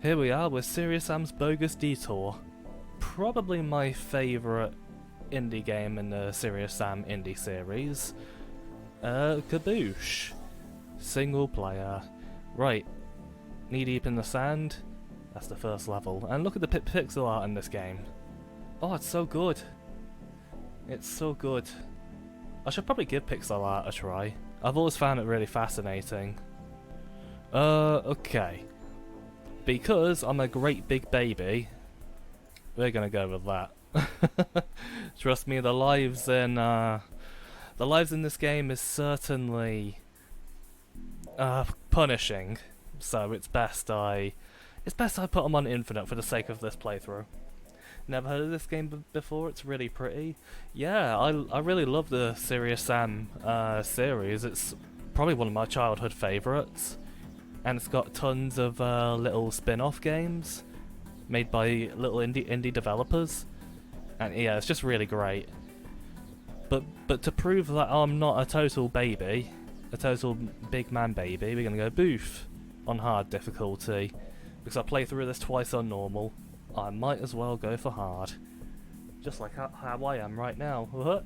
Here we are with Serious Sam's Bogus Detour. Probably my favourite indie game in the Serious Sam indie series. Kaboosh. Single player. Right. Knee deep in the sand. That's the first level. And look at the pixel art in this game. Oh, it's so good. It's so good. I should probably give pixel art a try. I've always found it really fascinating. Okay. Because I'm a great big baby, we're gonna go with that. Trust me, the lives in this game is certainly punishing. So it's best I put them on infinite for the sake of this playthrough. Never heard of this game before. It's really pretty. Yeah, I really love the Serious Sam series. It's probably one of my childhood favourites. And it's got tons of little spin-off games made by little indie developers, and yeah, it's just really great. But to prove that I'm not a total baby, a total big man baby, we're gonna go boof on hard difficulty, because I play through this twice on normal. I might as well go for hard, just like how I am right now. What?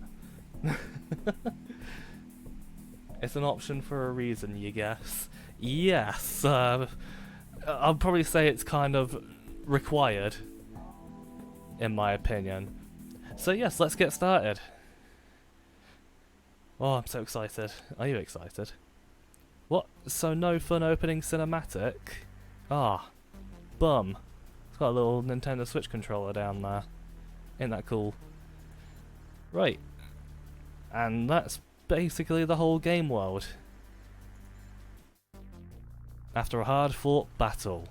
It's an option for a reason, you guess. Yes, I'll probably say it's kind of required, in my opinion. So yes, let's get started. Oh, I'm so excited. Are you excited? What? So no fun opening cinematic? Ah, bum. It's got a little Nintendo Switch controller down there. Ain't that cool? Right. And that's basically the whole game world. After a hard-fought battle.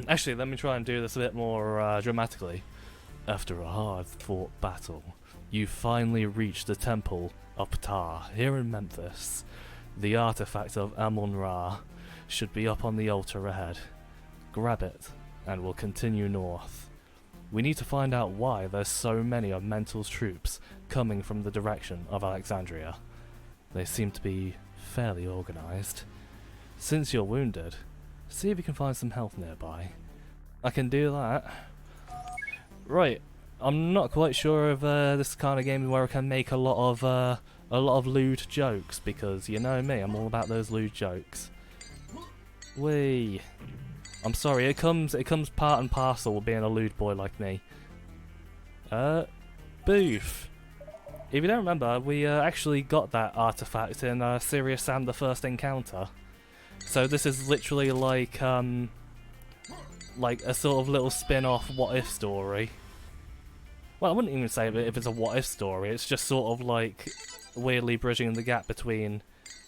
Actually, let me try and do this a bit more dramatically. After a hard-fought battle, you finally reach the Temple of Ptah here in Memphis. The artifact of Amun-Ra should be up on the altar ahead. Grab it, and we'll continue north. We need to find out why there's so many of Mental's troops coming from the direction of Alexandria. They seem to be fairly organised. Since you're wounded, see if you can find some health nearby. I can do that. Right, I'm not quite sure if this kind of game where I can make a lot of lewd jokes, because you know me, I'm all about those lewd jokes. Whee! I'm sorry, it comes part and parcel with being a lewd boy like me. Boof. If you don't remember, we actually got that artifact in Serious Sam the First Encounter. So this is literally like a sort of little spin-off what-if story. Well, I wouldn't even say if it's a what-if story, it's just sort of like weirdly bridging the gap between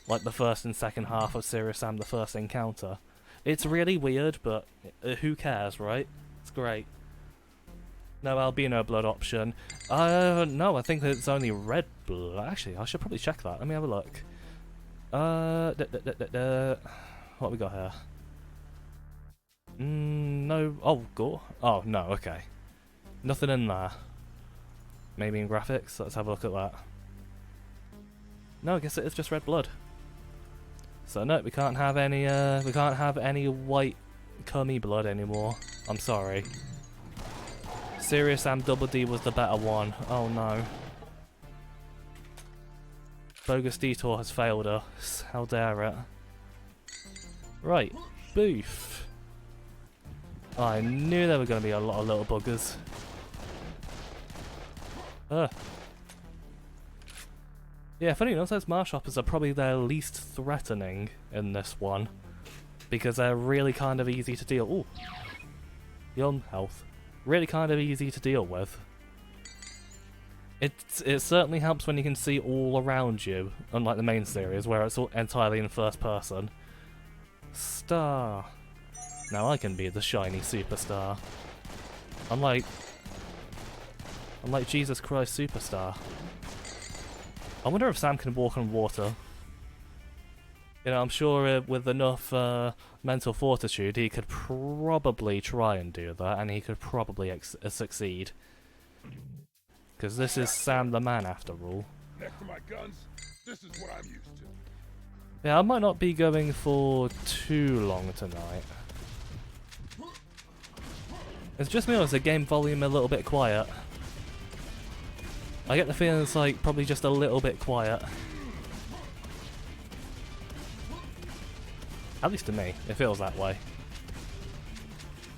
like the first and second half of Serious Sam the First Encounter. It's really weird, but who cares, right? It's great. No albino blood option. No, I think it's only red blood. Actually, I should probably check that. Let me have a look. What we got here? No. Oh, gore. Oh, no, okay. Nothing in there. Maybe in graphics? Let's have a look at that. No, I guess it is just red blood. So no, we can't have any white cummy blood anymore. I'm sorry. Serious Sam Double D was the better one. Oh no. Bogus Detour has failed us. How dare it. Right, boof. I knew there were going to be a lot of little buggers. Yeah, funny enough, those Marshoppers are probably their least threatening in this one. Because they're really kind of easy to deal with. Ooh. Young health. Really kind of easy to deal with. It certainly helps when you can see all around you, unlike the main series where it's all entirely in first person. Star. Now I can be the shiny superstar. Unlike Jesus Christ Superstar. I wonder if Sam can walk on water. You know, I'm sure with enough mental fortitude he could probably try and do that, and he could probably succeed. Because this is Sam the Man after all. Next to my guns, this is what I'm used to. Yeah, I might not be going for too long tonight. It's just me, or is the game volume a little bit quiet? I get the feeling it's like probably just a little bit quiet. At least to me, it feels that way.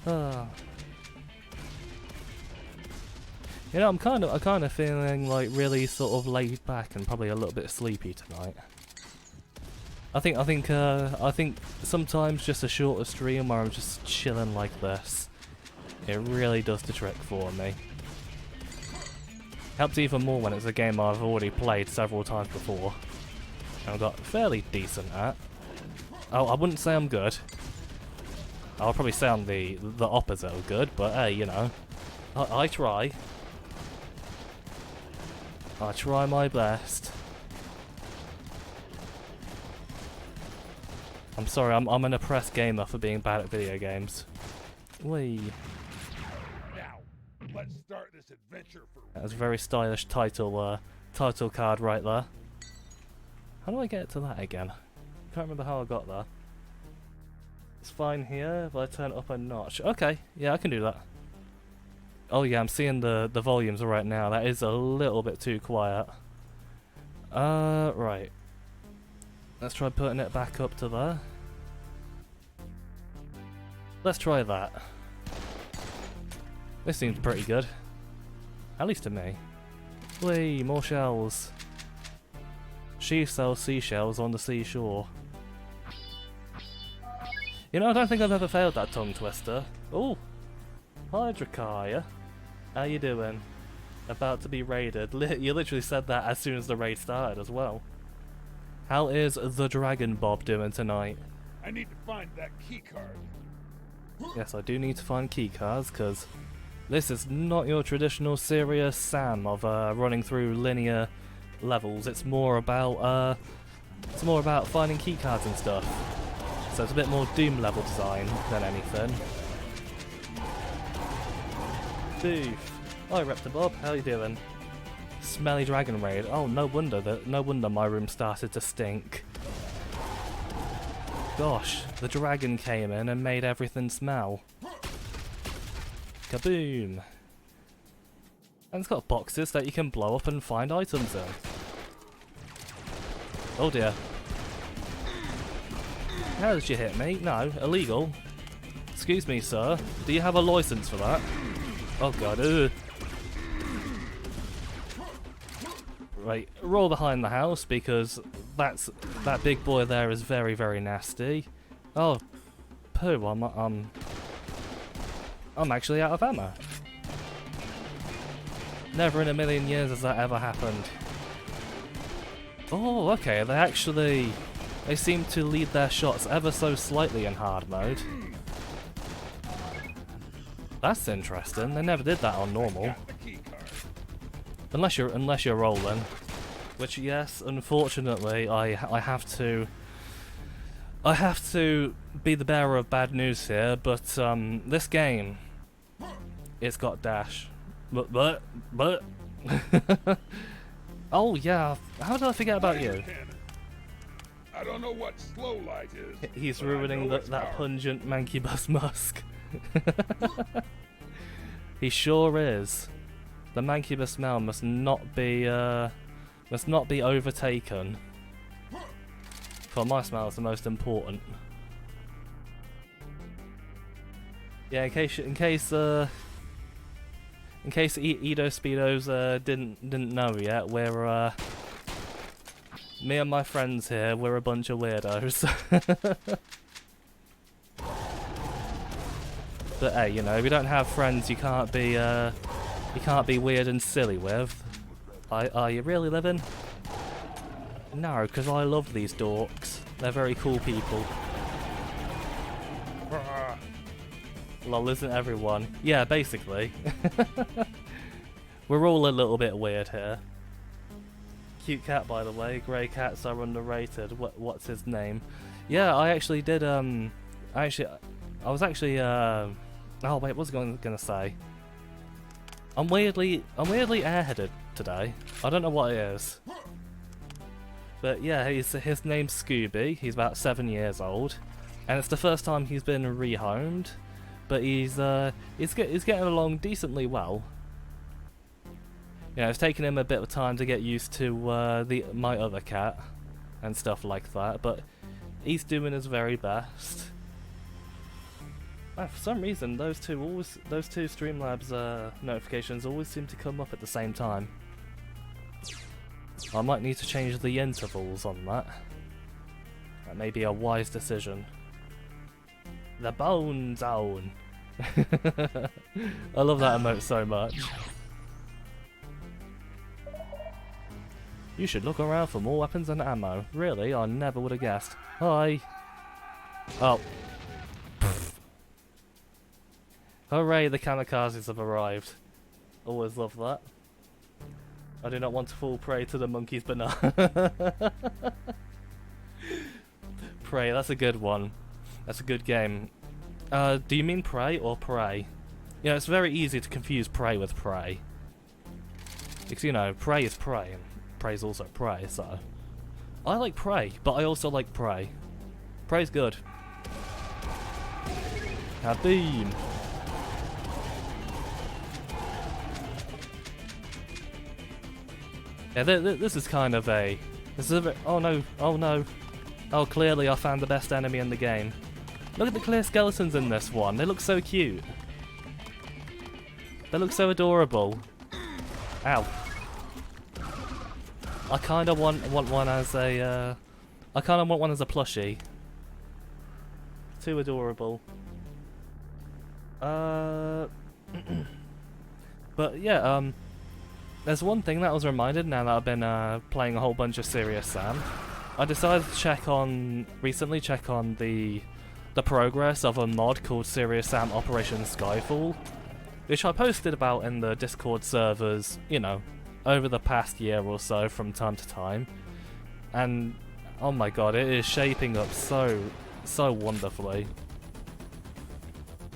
You know, I'm kind of feeling like really sort of laid back and probably a little bit sleepy tonight. I think sometimes just a shorter stream where I'm just chilling like this, it really does the trick for me. Helps even more when it's a game I've already played several times before and I've got fairly decent at. Oh, I wouldn't say I'm good. I'll probably say I'm the opposite of good, but hey, you know, I try. I try my best. I'm sorry, I'm an oppressed gamer for being bad at video games. Whee. Now, let's start this adventure for That was a very stylish title card right there. How do I get to that again? Can't remember how I got there. It's fine here if I turn it up a notch. Okay, yeah, I can do that. Oh yeah, I'm seeing the volumes right now. That is a little bit too quiet. Right. Let's try putting it back up to there. Let's try that. This seems pretty good. At least to me. Whee, more shells. She sells seashells on the seashore. You know, I don't think I've ever failed that tongue twister. Ooh. Hi, Drakaya. How you doing? About to be raided. You literally said that as soon as the raid started as well. How is the Dragon Bob doing tonight? I need to find that key card. Yes, I do need to find keycards, because this is not your traditional serious Sam of running through linear levels. It's more about finding keycards and stuff. So it's a bit more Doom level design than anything. Doof. Hi, Reptibob. How you doing? Smelly dragon raid. Oh, no wonder my room started to stink. Gosh, the dragon came in and made everything smell. Kaboom! And it's got boxes that you can blow up and find items in. Oh dear. How did you hit me? No, illegal. Excuse me, sir. Do you have a license for that? Oh god, ugh. Right, roll behind the house because that big boy there is very, very nasty. Oh, poo! I'm actually out of ammo. Never in a million years has that ever happened. Oh, okay. They seem to lead their shots ever so slightly in hard mode. That's interesting. They never did that on normal. Unless you're rolling, which yes, unfortunately, I have to be the bearer of bad news here. But this game, it's got dash. But oh yeah, how did I forget about you? I don't know what slow light is. He's ruining that pungent Mancubus musk. He sure is. The Mancubus smell must not be overtaken. For my smell, it's the most important. Yeah, in case Edo Speedos didn't know yet, we're me and my friends here, we're a bunch of weirdos. But hey, you know, if you don't have friends you can't be weird and silly with. Are you really living? No, because I love these dorks. They're very cool people. Lol, isn't everyone? Yeah, basically. We're all a little bit weird here. Cute cat, by the way. Grey cats are underrated. What's his name? Yeah, I actually did. I was actually. Oh wait, what was I gonna say? I'm weirdly airheaded today. I don't know what it is. But yeah, his name's Scooby. He's about 7 years old, and it's the first time he's been rehomed. but he's getting along decently well. You know, it's taken him a bit of time to get used to my other cat and stuff like that, but he's doing his very best. For some reason, those two Streamlabs notifications always seem to come up at the same time. I might need to change the intervals on that. That may be a wise decision. The Bone Zone. I love that emote so much. You should look around for more weapons and ammo. Really? I never would have guessed. Hi. Oh. Hooray, the kamikazes have arrived. Always love that. I do not want to fall prey to the monkey's banana. Prey, that's a good one. That's a good game. Do you mean prey or prey? You know, it's very easy to confuse prey with prey. Because, you know, prey is prey, and prey is also prey, so... I like prey, but I also like prey. Prey's good. Kaboom! Yeah, this is kind of a... This is a bit... Oh no, oh no. Oh, clearly I found the best enemy in the game. Look at the clear skeletons in this one. They look so cute. They look so adorable. Ow. I kind of want one as a... I kind of want one as a plushie. Too adorable. But yeah, there's one thing that I was reminded now that I've been playing a whole bunch of Serious Sam. I decided to recently check on the progress of a mod called Serious Sam Operation Skyfall, which I posted about in the Discord servers, you know, over the past year or so from time to time. And oh my god, it is shaping up so wonderfully.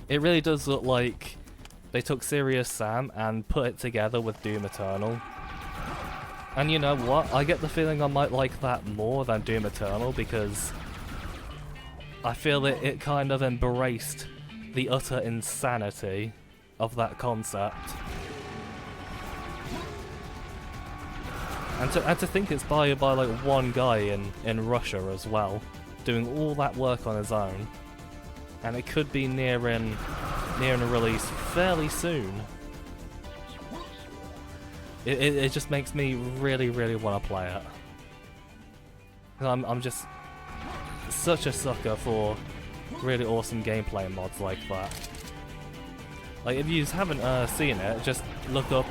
It really does look like they took Serious Sam and put it together with Doom Eternal. And you know what? I get the feeling I might like that more than Doom Eternal because I feel it kind of embraced the utter insanity of that concept. And to think it's by like one guy in Russia as well, doing all that work on his own. And it could be nearing a release fairly soon. It just makes me really want to play it. I'm just such a sucker for really awesome gameplay mods like that. Like if you haven't seen it, just look up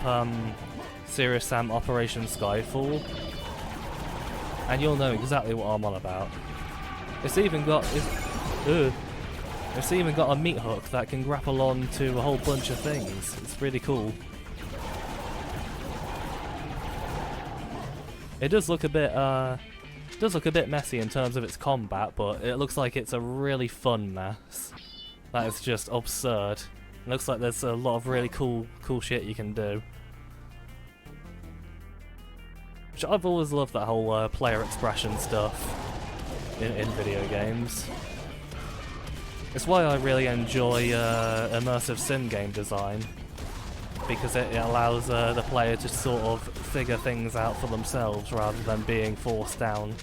Serious Sam Operation Skyfall, and you'll know exactly what I'm on about. It's even got a meat hook that can grapple on to a whole bunch of things. It's really cool. It does look a bit messy in terms of its combat, but it looks like it's a really fun mess. That is just absurd. It looks like there's a lot of really cool shit you can do. Which I've always loved that whole player expression stuff in video games. It's why I really enjoy immersive sim game design, because it allows the player to sort of figure things out for themselves rather than being forced down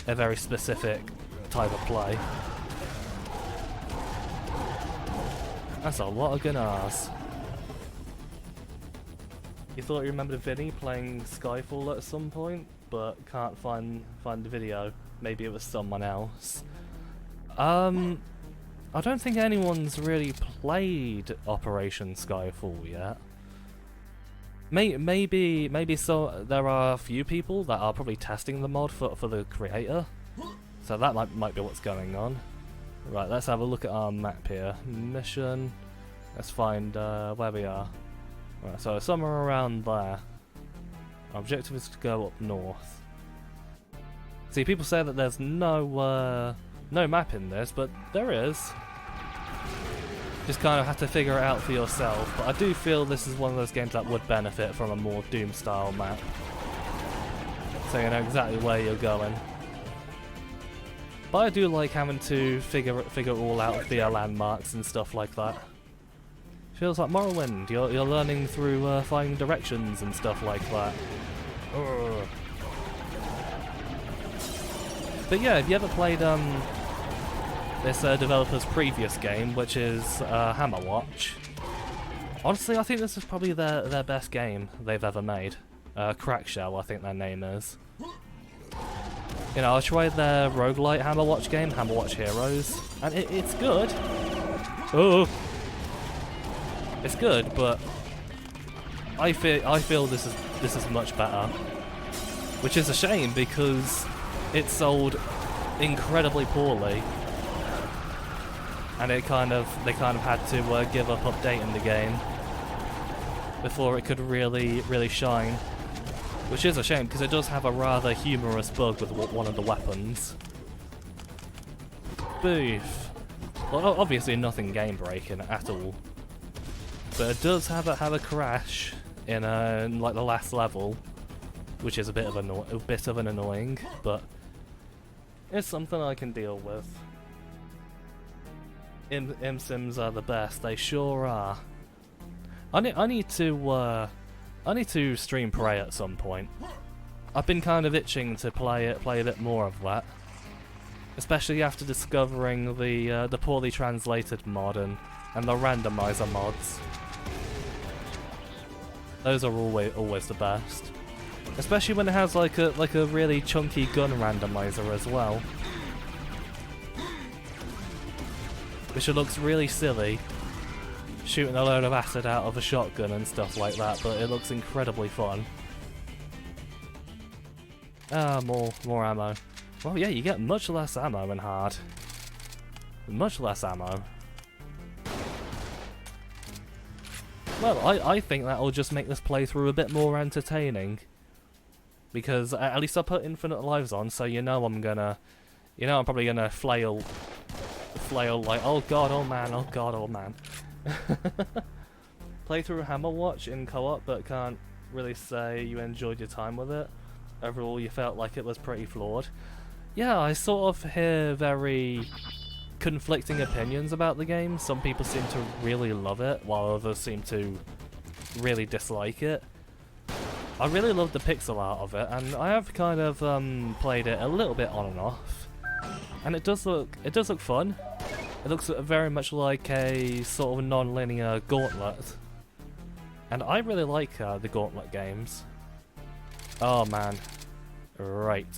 a very specific type of play. That's a lot of gunars. You thought you remembered Vinny playing Skyfall at some point, but can't find the video. Maybe it was someone else. I don't think anyone's really played Operation Skyfall yet. Maybe so. There are a few people that are probably testing the mod for the creator, so that might be what's going on. Right, let's have a look at our map here. Mission. Let's find where we are. Right, so somewhere around there. Our objective is to go up north. See, people say that there's no map in this, but there is. Just kind of have to figure it out for yourself, but I do feel this is one of those games that would benefit from a more Doom-style map. So you know exactly where you're going. But I do like having to figure it all out via landmarks and stuff like that. Feels like Morrowind. You're learning through finding directions and stuff like that. Ugh. But yeah, have you ever played this developer's previous game, which is Hammerwatch? Honestly, I think this is probably their best game they've ever made. Crackshell, I think their name is. You know, I tried their roguelite Hammerwatch game, Hammerwatch Heroes, and it's good. Oh, it's good, but I feel this is much better, which is a shame because it sold incredibly poorly, and they kind of had to give up updating the game before it could really shine. Which is a shame, because it does have a rather humorous bug with one of the weapons. Boof. Well, obviously nothing game-breaking at all. But it does have a crash in like the last level, which is a bit of an annoying, but it's something I can deal with. Im Sims are the best, they sure are. I need to stream Prey at some point. I've been kind of itching to play a bit more of that, especially after discovering the poorly translated mod and the randomizer mods. Those are always the best, especially when it has like a really chunky gun randomizer as well, which looks really silly, shooting a load of acid out of a shotgun and stuff like that, but it looks incredibly fun. Ah, more ammo. Well, yeah, you get much less ammo in hard. Much less ammo. Well, I think that'll just make this playthrough a bit more entertaining, because at least I put infinite lives on, so I'm probably gonna flail like, oh god, oh man, oh god, oh man. Play through Hammerwatch in co-op, but can't really say you enjoyed your time with it. Overall, you felt like it was pretty flawed. Yeah, I sort of hear very conflicting opinions about the game. Some people seem to really love it, while others seem to really dislike it. I really love the pixel art of it, and I have kind of played it a little bit on and off, and it does look fun. It looks very much like a sort of non-linear Gauntlet, and I really like the Gauntlet games. Oh man, right.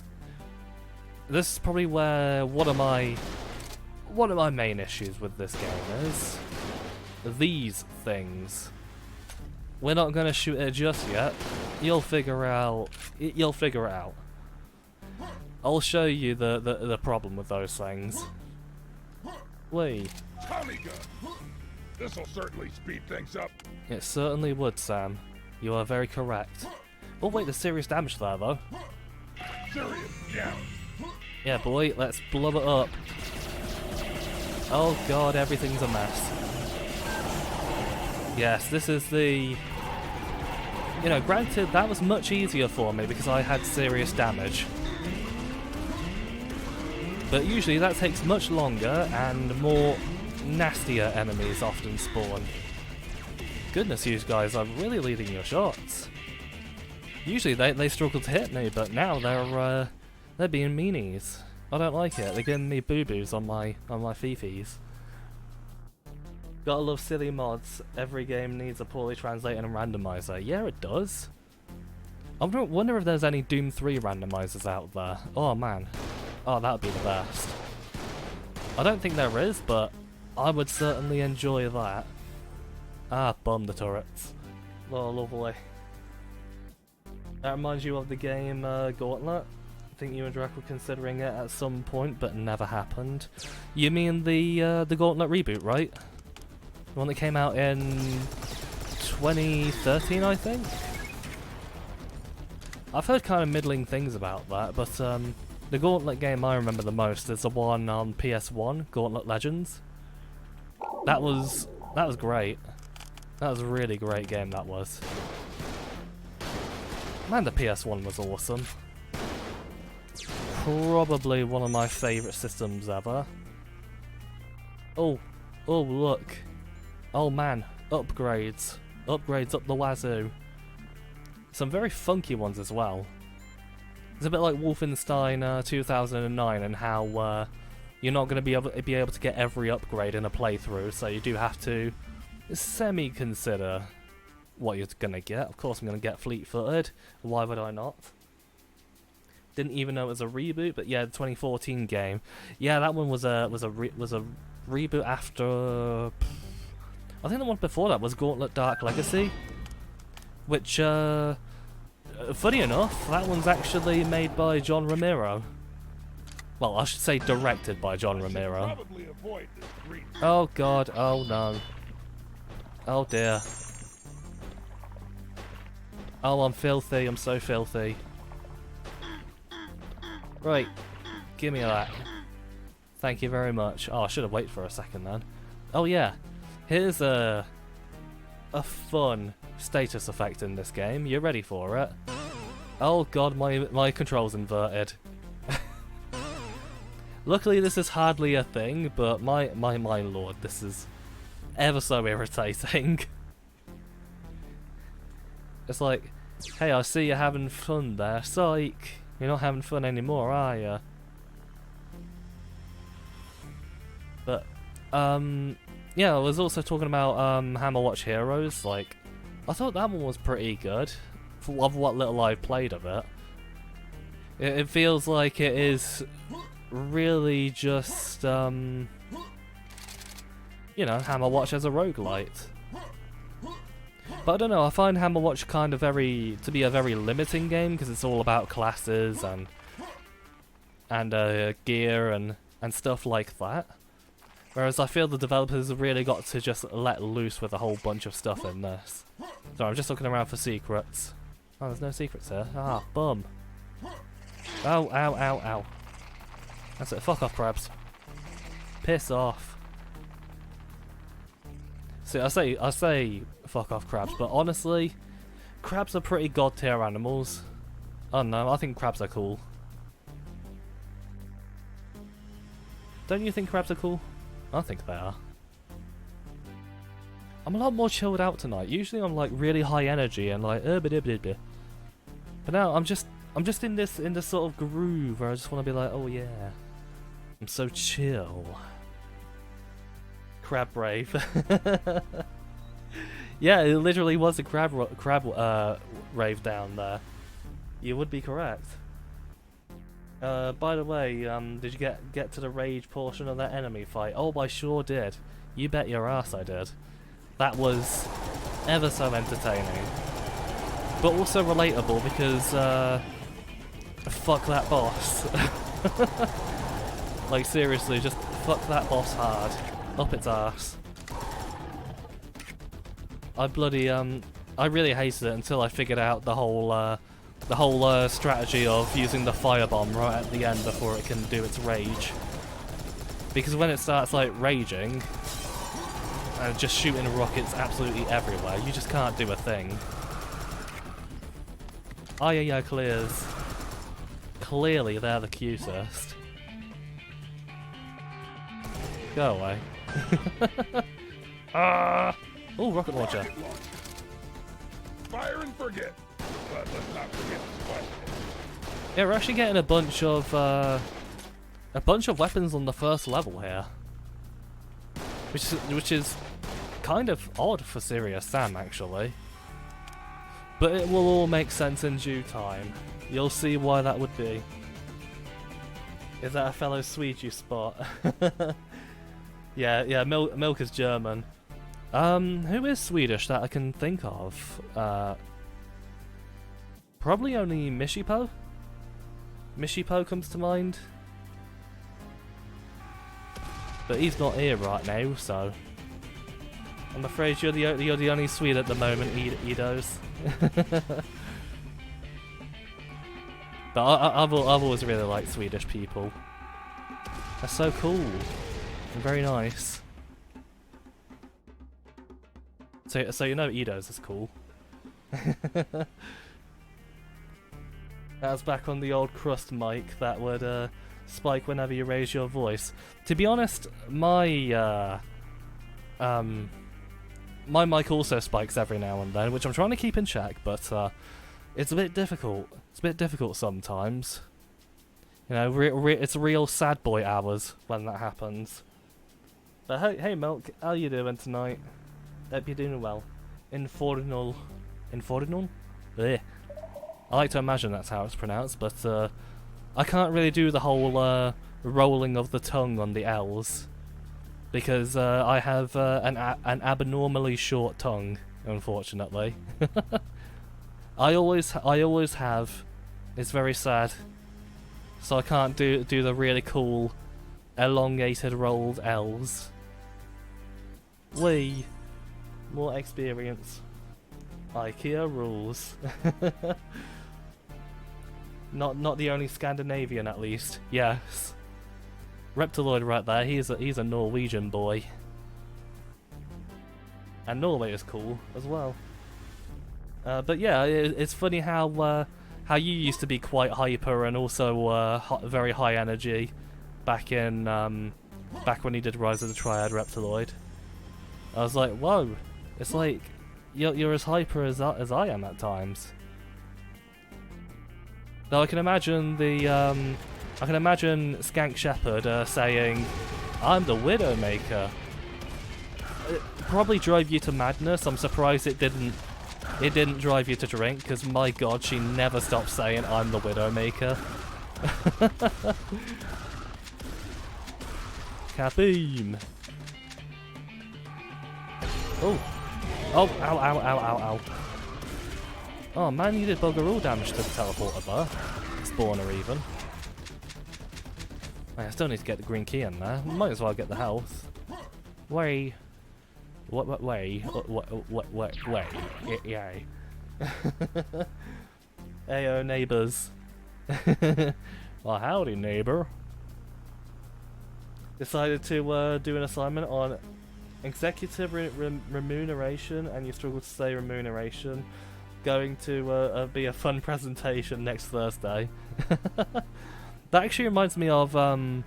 This is probably where one of my main issues with this game is these things. We're not gonna shoot it just yet. You'll figure out. You'll figure it out. I'll show you the problem with those things. Wait. Tommy gun. This'll certainly speed things up. It certainly would, Sam. You are very correct. Oh wait, there's serious damage there though. Serious damage. Yeah, boy, let's blow it up. Oh god, everything's a mess. Yes, this is the... You know, granted, that was much easier for me because I had serious damage. But usually that takes much longer and more nastier enemies often spawn. Goodness, you guys are really leading your shots. Usually they struggle to hit me, but now they're being meanies. I don't like it. They're giving me boo-boos on my fifis. Gotta love silly mods. Every game needs a poorly translated randomizer. Yeah, it does. I wonder if there's any Doom 3 randomizers out there. Oh man. Oh, that would be the best. I don't think there is, but I would certainly enjoy that. Ah, bomb the turrets. Oh, lovely. That reminds you of the game Gauntlet? I think you and Drac were considering it at some point, but never happened. You mean the Gauntlet reboot, right? The one that came out in 2013, I think? I've heard kind of middling things about that, but the Gauntlet game I remember the most is the one on PS1, Gauntlet Legends. That was great. That was a really great game, that was. Man, the PS1 was awesome. Probably one of my favourite systems ever. Oh, look. Oh man, upgrades. Upgrades up the wazoo. Some very funky ones as well. It's a bit like Wolfenstein 2009 and how you're not going to be able to get every upgrade in a playthrough, so you do have to semi-consider what you're going to get. Of course I'm going to get fleet-footed. Why would I not? Didn't even know it was a reboot, but yeah, the 2014 game. Yeah, that one was a reboot after... I think the one before that was Gauntlet Dark Legacy, which, funny enough, that one's actually made by John Romero. Well, I should say directed by John Romero. Oh god, oh no. Oh dear. Oh, I'm filthy, I'm so filthy. Right, give me that. Thank you very much. Oh, I should have waited for a second then. Oh yeah. Here's a fun status effect in this game. You ready for it? Oh god, my control's inverted. Luckily this is hardly a thing, but my lord, this is ever so irritating. It's like, hey, I see you're having fun there. Psych! You're not having fun anymore, are ya? But, yeah, I was also talking about Hammerwatch Heroes. Like, I thought that one was pretty good for what little I've played of it. It feels like it is really just, you know, Hammerwatch as a roguelite. But I don't know, I find Hammerwatch kind of to be a very limiting game because it's all about classes and gear and stuff like that. Whereas I feel the developers have really got to just let loose with a whole bunch of stuff in this. So I'm just looking around for secrets. Oh, there's no secrets here. Ah, bum. Oh, ow, ow, ow. That's it. Fuck off, crabs. Piss off. See, I say fuck off, crabs, but honestly, crabs are pretty god tier animals. Oh no, I think crabs are cool. Don't you think crabs are cool? I think they are. I'm a lot more chilled out tonight. Usually I'm like really high energy and like but now I'm just in this sort of groove where I just want to be like, oh yeah, I'm so chill. Crab rave. Yeah, it literally was a crab rave down there. You would be correct. By the way, did you get to the rage portion of that enemy fight? Oh, I sure did. You bet your ass I did. That was ever so entertaining. But also relatable because, fuck that boss. Like seriously, just fuck that boss hard. Up its arse. I really hated it until I figured out the whole strategy of using the firebomb right at the end before it can do its rage. Because when it starts like raging and just shooting rockets absolutely everywhere, you just can't do a thing. Oh yeah, clears. Clearly they're the cutest. Go away. Oh, rocket launcher. Fire and forget. But let's not forget the question. Yeah, we're actually getting a bunch of weapons on the first level here, which is kind of odd for Serious Sam actually. But it will all make sense in due time. You'll see why that would be. Is that a fellow Swede you spot? Yeah, Milk is German. Who is Swedish that I can think of? Probably only Mishipo? Mishipo comes to mind. But he's not here right now, so I'm afraid you're the only Swede at the moment, Eidos. But I've always really liked Swedish people. They're so cool and very nice. So you know Eidos is cool. That's back on the old crust mic that would spike whenever you raise your voice. To be honest, my my mic also spikes every now and then, which I'm trying to keep in check, but it's a bit difficult. It's a bit difficult sometimes. You know, it's real sad boy hours when that happens. But hey, Milk, how you doing tonight? Hope you're doing well. Infernal. Ugh. I like to imagine that's how it's pronounced, but I can't really do the whole rolling of the tongue on the L's because I have an abnormally short tongue, unfortunately. I always have. It's very sad. So I can't do the really cool elongated rolled L's. Wee. More experience. IKEA rules. Not the only Scandinavian, at least. Yes. Reptiloid right there. He's a Norwegian boy. And Norway is cool as well. But yeah, it's funny how you used to be quite hyper and also very high energy back when you did Rise of the Triad Reptiloid. I was like, whoa, it's like you're as hyper as I am at times. Though I can imagine Skank Shepherd saying, "I'm the Widowmaker." It probably drove you to madness. I'm surprised it didn't. It didn't drive you to drink, because my god, she never stops saying, "I'm the Widowmaker." Kaboom! Oh! Oh, ow, ow, ow, ow, ow. Oh man, you did bugger all damage to the teleporter there. Spawner even. I still need to get the green key in there. Might as well get the health. Way. What way? What way? Yay. Ayo, neighbours. Well, howdy, neighbour. Decided to do an assignment on executive remuneration, and you struggle to say remuneration. Going to be a fun presentation next Thursday. That actually reminds me of an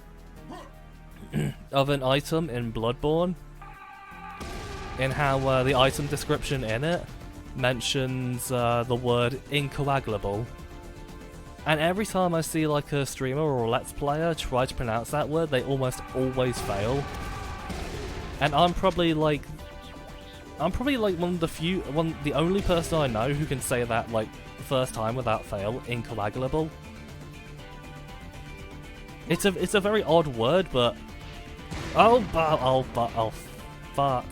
item in Bloodborne. In how the item description in it mentions the word incoagulable. And every time I see like a streamer or a let's player try to pronounce that word, they almost always fail. And I'm probably like the only person I know who can say that like first time without fail, incoagulable. It's a very odd word, but I'll fart.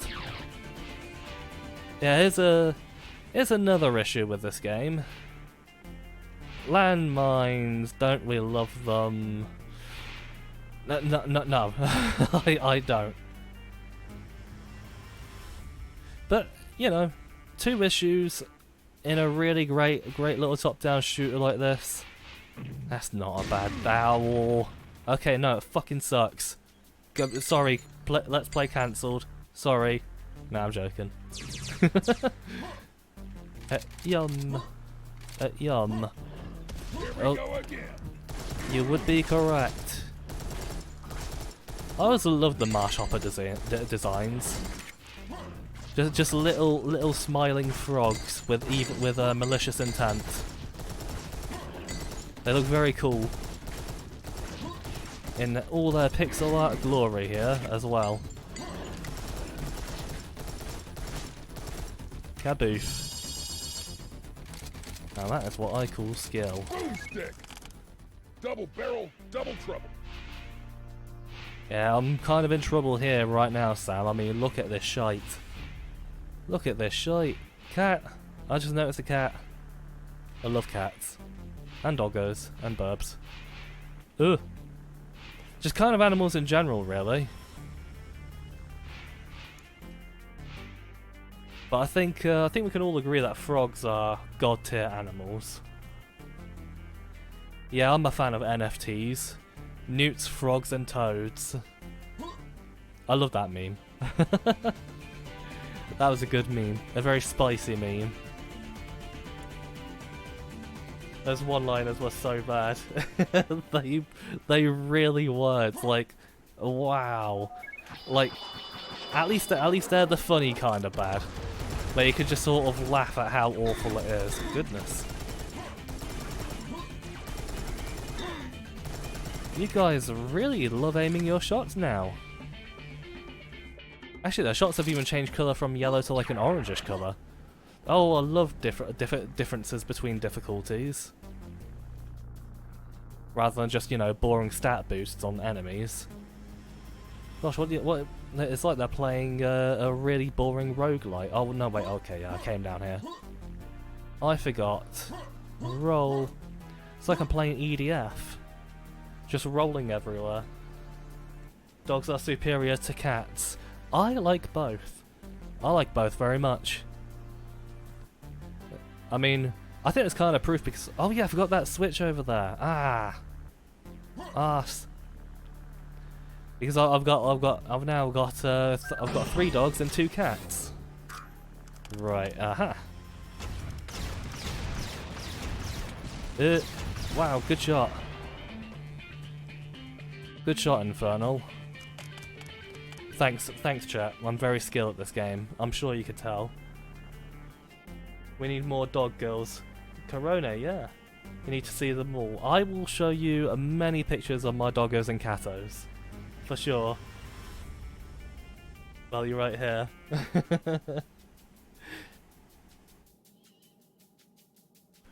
Yeah, here's another issue with this game. Landmines, don't we love them? No. I don't. But, you know, 2 issues in a really great little top-down shooter like this. That's not a bad battle. Okay, no, it fucking sucks. Sorry, let's play cancelled. Sorry. No, I'm joking. Yum. Yum. Oh, you would be correct. I also love the Marsh Hopper designs. Just little smiling frogs with malicious intent. They look very cool in all their pixel art glory here as well. Kaboosh. Now that is what I call skill. Boomstick. Double barrel, double trouble. Yeah, I'm kind of in trouble here right now, Sam. I mean, look at this shite. Look at this shite. Cat. I just noticed a cat. I love cats. And doggos. And burbs. Ugh. Just kind of animals in general, really. But I think we can all agree that frogs are god tier animals. Yeah, I'm a fan of NFTs. Newts, frogs, and toads. I love that meme. That was a good meme. A very spicy meme. Those one-liners were so bad. they really were. It's like, wow. Like, At least they're the funny kind of bad, where you could just sort of laugh at how awful it is. Goodness. You guys really love aiming your shots now. Actually, their shots have even changed colour from yellow to like an orangish colour. Oh, I love differences between difficulties. Rather than just, you know, boring stat boosts on enemies. Gosh, what? It's like they're playing a really boring roguelite. Oh, no, wait, okay, yeah, I came down here. I forgot. Roll. It's like I'm playing EDF. Just rolling everywhere. Dogs are superior to cats. I like both. I like both very much. I mean, I think it's kind of proof because... Oh yeah, I forgot that switch over there. Because I've now got 3 dogs and 2 cats. Right, aha. Wow, good shot. Good shot, Infernal. Thanks, chat. I'm very skilled at this game. I'm sure you could tell. We need more dog girls. Corona, yeah. You need to see them all. I will show you many pictures of my doggos and cattos. For sure. Well, you're right here.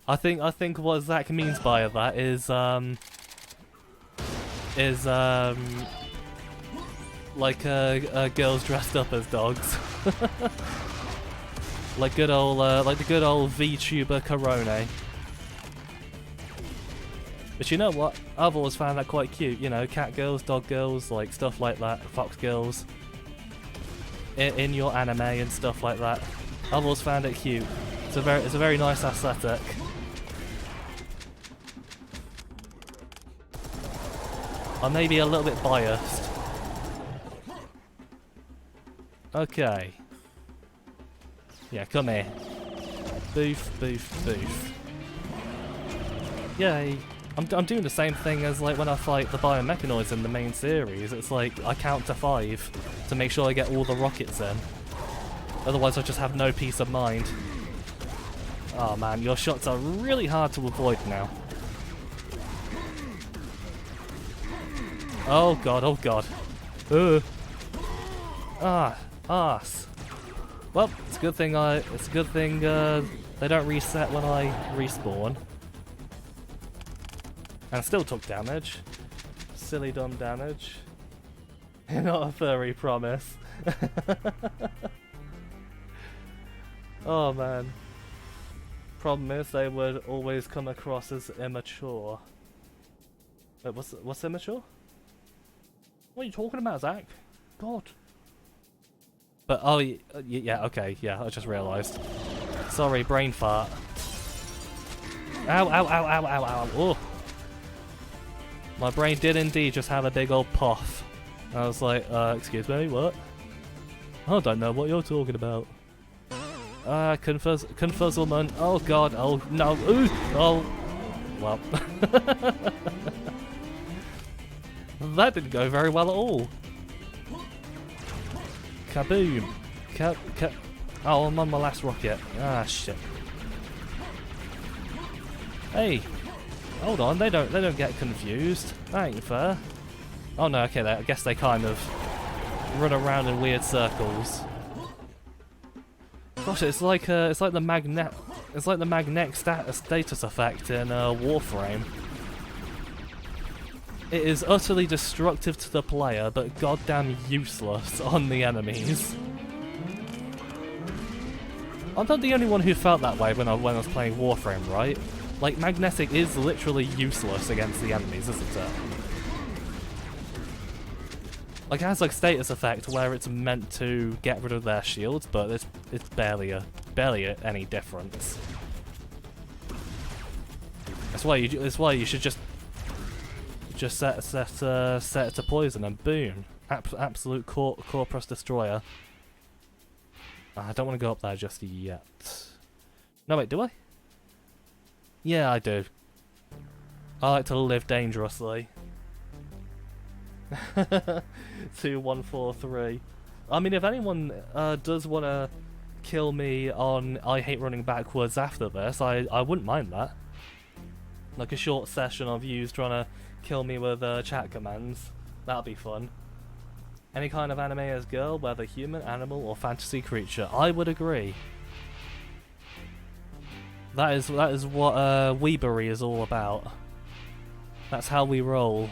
I think what Zach means by that is like girls dressed up as dogs. like good old like the good old VTuber Corona. But you know what? I've always found that quite cute, you know, cat girls, dog girls, like stuff like that, fox girls. In your anime and stuff like that. I've always found it cute. It's a very nice aesthetic. I may be a little bit biased. Okay. Yeah, come here. Boof, boof, boof. Yay. I'm doing the same thing as like when I fight the biomechanoids in the main series. It's like I count to 5 to make sure I get all the rockets in. Otherwise I just have no peace of mind. Oh man, your shots are really hard to avoid now. Oh god, oh god. Arse. Well, it's a good thing they don't reset when I respawn. And I still took damage. Silly dumb damage. Not a furry, promise. Oh man. Problem is they would always come across as immature. Wait, what's immature? What are you talking about, Zach? God. But oh yeah, okay, yeah, I just realised. Sorry, brain fart. Ow, ow, ow, ow, ow, ow. Oh. My brain did indeed just have a big old puff. I was like, excuse me, what? I don't know what you're talking about. Confuzzlement. Oh god, oh no, ooh, oh. Well. That didn't go very well at all. Kaboom. Oh, I'm on my last rocket. Ah, shit. Hey. Hold on, they don't get confused. That ain't fair. Oh no, okay, I guess they kind of run around in weird circles. Gosh, it's like the magnet status effect in Warframe. It is utterly destructive to the player, but goddamn useless on the enemies. I'm not the only one who felt that way when I was playing Warframe, right? Like, magnetic is literally useless against the enemies, isn't it? Like, it has like status effect where it's meant to get rid of their shields, but it's barely any difference. That's why you should just set it to poison and boom, absolute corpus destroyer. I don't want to go up there just yet. No wait, do I? Yeah, I do. I like to live dangerously. 2143. I mean, if anyone does want to kill me on I hate running backwards after this, I wouldn't mind that. Like a short session of you trying to kill me with chat commands. That'd be fun. Any kind of anime as girl, whether human, animal, or fantasy creature. I would agree. That is what Weebery is all about. That's how we roll.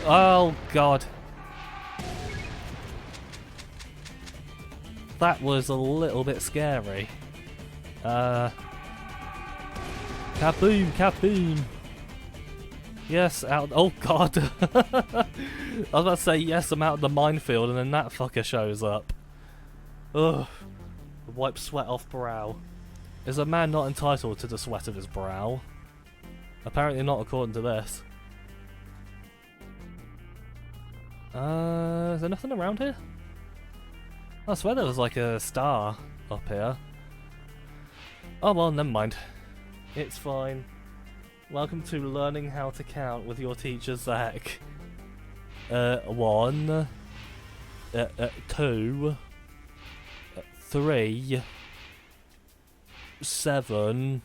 Oh god. That was a little bit scary. Kaboom, kaboom. Yes, out. Oh god. I was about to say yes, I'm out of the minefield, and then that fucker shows up. Ugh. Wipe sweat off brow. Is a man not entitled to the sweat of his brow? Apparently not, according to this. Is there nothing around here? I swear there was like a star up here. Oh well, never mind. It's fine. Welcome to learning how to count with your teacher Zach. 1, 2, 3, 7.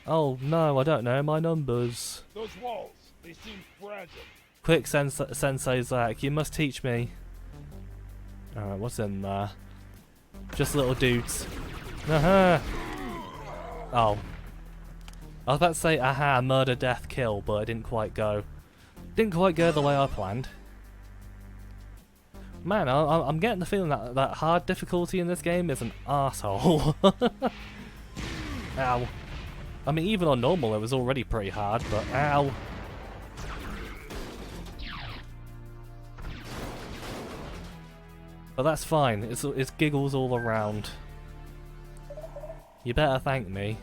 Oh no, I don't know my numbers. Those walls, they seem fragile. Quick, Sensei Zach, you must teach me. Alright, what's in there? Just little dudes. Aha! Oh. I was about to say, aha, murder, death, kill, but it didn't quite go. Didn't quite go the way I planned. Man, I'm getting the feeling that hard difficulty in this game is an arsehole. Ow. I mean, even on normal it was already pretty hard, but ow. But that's fine, it's giggles all around. You better thank me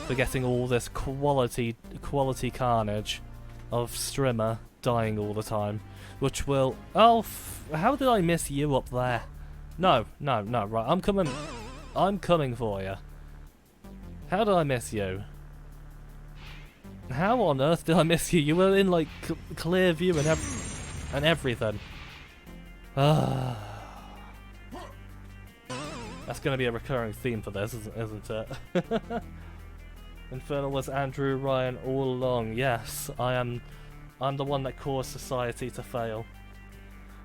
for getting all this quality carnage of Strimmer dying all the time, which will... Oh, how did I miss you up there? No, right, I'm coming for you. How did I miss you? How on earth did I miss you? You were in, like, clear view and everything. That's going to be a recurring theme for this, isn't it? Infernal was Andrew Ryan all along. Yes, I'm the one that caused society to fail.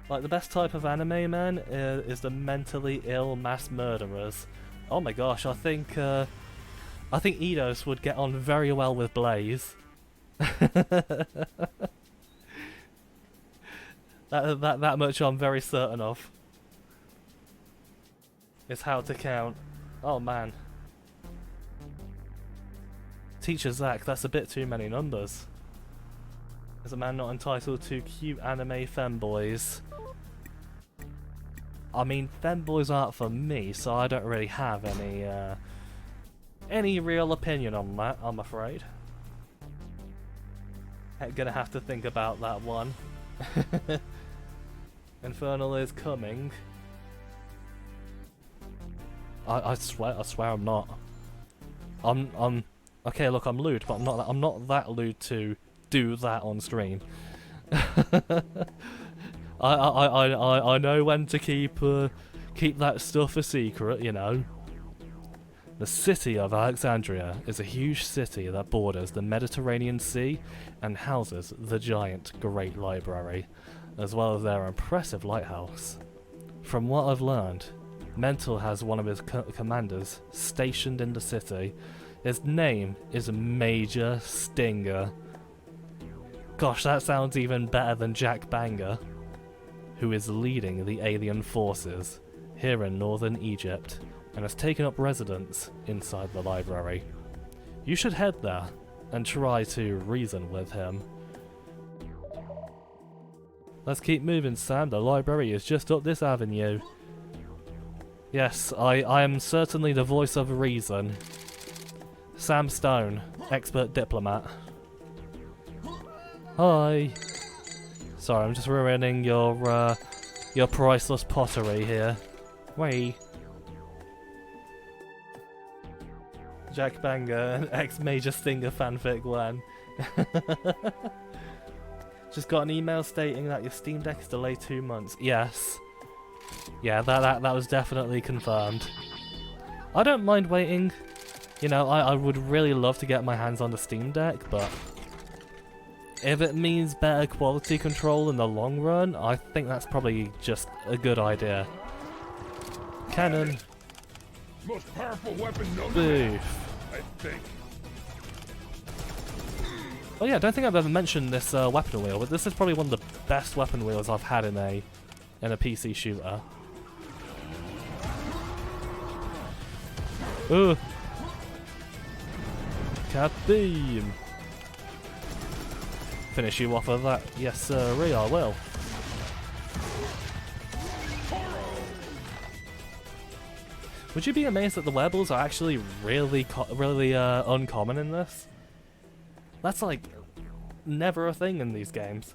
Like, the best type of anime, man, is the mentally ill mass murderers. Oh my gosh, I think Eidos would get on very well with Blaze. that much I'm very certain of. Is how to count. Oh man. Teacher Zach, that's a bit too many numbers. Is a man not entitled to cute anime femboys? I mean, femboys aren't for me, so I don't really have any real opinion on that, I'm afraid. Gonna have to think about that one. Infernal is coming. I swear I'm not. I'm okay. Look, I'm lewd, but I'm not that lewd to do that on stream. I know when to keep that stuff a secret, you know. The city of Alexandria is a huge city that borders the Mediterranean Sea and houses the giant Great Library, as well as their impressive lighthouse. From what I've learned, Mental has one of his commanders stationed in the city. His name is Major Stinger. Gosh, that sounds even better than Jack Banger, who is leading the alien forces here in northern Egypt and has taken up residence inside the library. You should head there and try to reason with him. Let's keep moving, Sam. The library is just up this avenue. Yes, I am certainly the voice of reason. Sam Stone, expert diplomat. Hi. Sorry, I'm just ruining your priceless pottery here. Wait. Jack Banger, ex-Major Stinger fanfic one. Just got an email stating that your Steam Deck is delayed 2 months. Yes. Yeah, that was definitely confirmed. I don't mind waiting. You know, I would really love to get my hands on the Steam Deck, but if it means better quality control in the long run, I think that's probably just a good idea. Cannon. Most powerful weapon known to Boof. man, I think. Oh yeah, I don't think I've ever mentioned this weapon wheel, but this is probably one of the best weapon wheels I've had in a PC shooter. Ugh. Kaboom! Finish you off of that. Yes, sir, I will. Would you be amazed that the wearables are actually really uncommon in this? That's like never a thing in these games.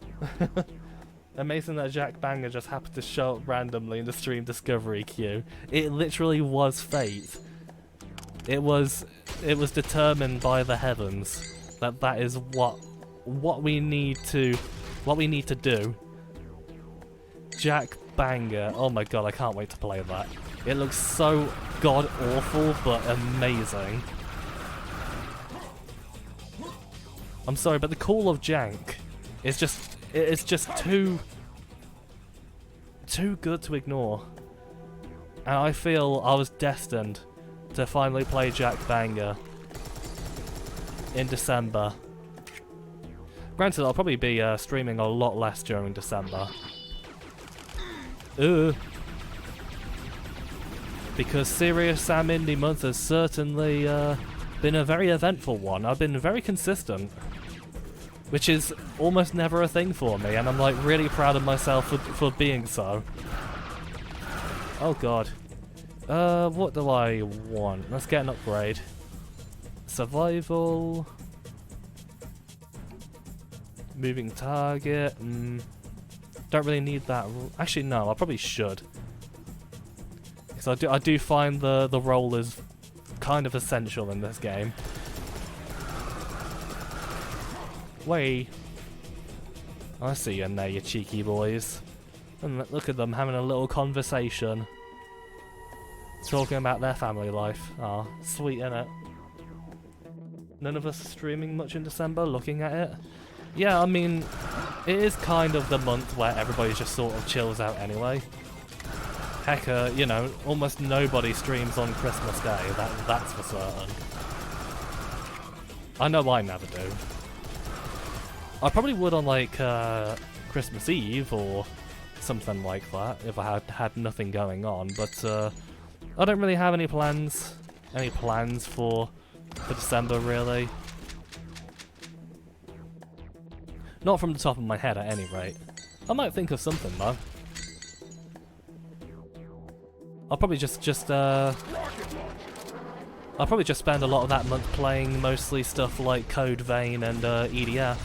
Amazing that Jack Banger just happened to show up randomly in the stream discovery queue. It literally was fate. It was determined by the heavens that is what we need to do. Jack Banger. Oh my god, I can't wait to play that. It looks so god awful but amazing. I'm sorry, but the call of jank is just too good to ignore. And I feel I was destined to finally play Jack Banger in December. Granted, I'll probably be streaming a lot less during December. Because Serious Sam Indie Month has certainly been a very eventful one. I've been very consistent, which is almost never a thing for me, and I'm like really proud of myself for being so. Oh god. What do I want? Let's get an upgrade. Survival. Moving target. Don't really need that. Actually, no, I probably should. Because I do find the roll is kind of essential in this game. Wait. I see you now, you cheeky boys. And look at them having a little conversation. Talking about their family life. Ah, sweet, innit? None of us are streaming much in December, looking at it. Yeah, I mean, it is kind of the month where everybody just sort of chills out anyway. Heck, you know, almost nobody streams on Christmas Day, that's for certain. I know I never do. I probably would on, like, Christmas Eve or something like that, if I had nothing going on, but, I don't really have any plans for December, really. Not from the top of my head, at any rate. I might think of something, though. I'll probably I'll probably just spend a lot of that month playing mostly stuff like Code Vein and EDF.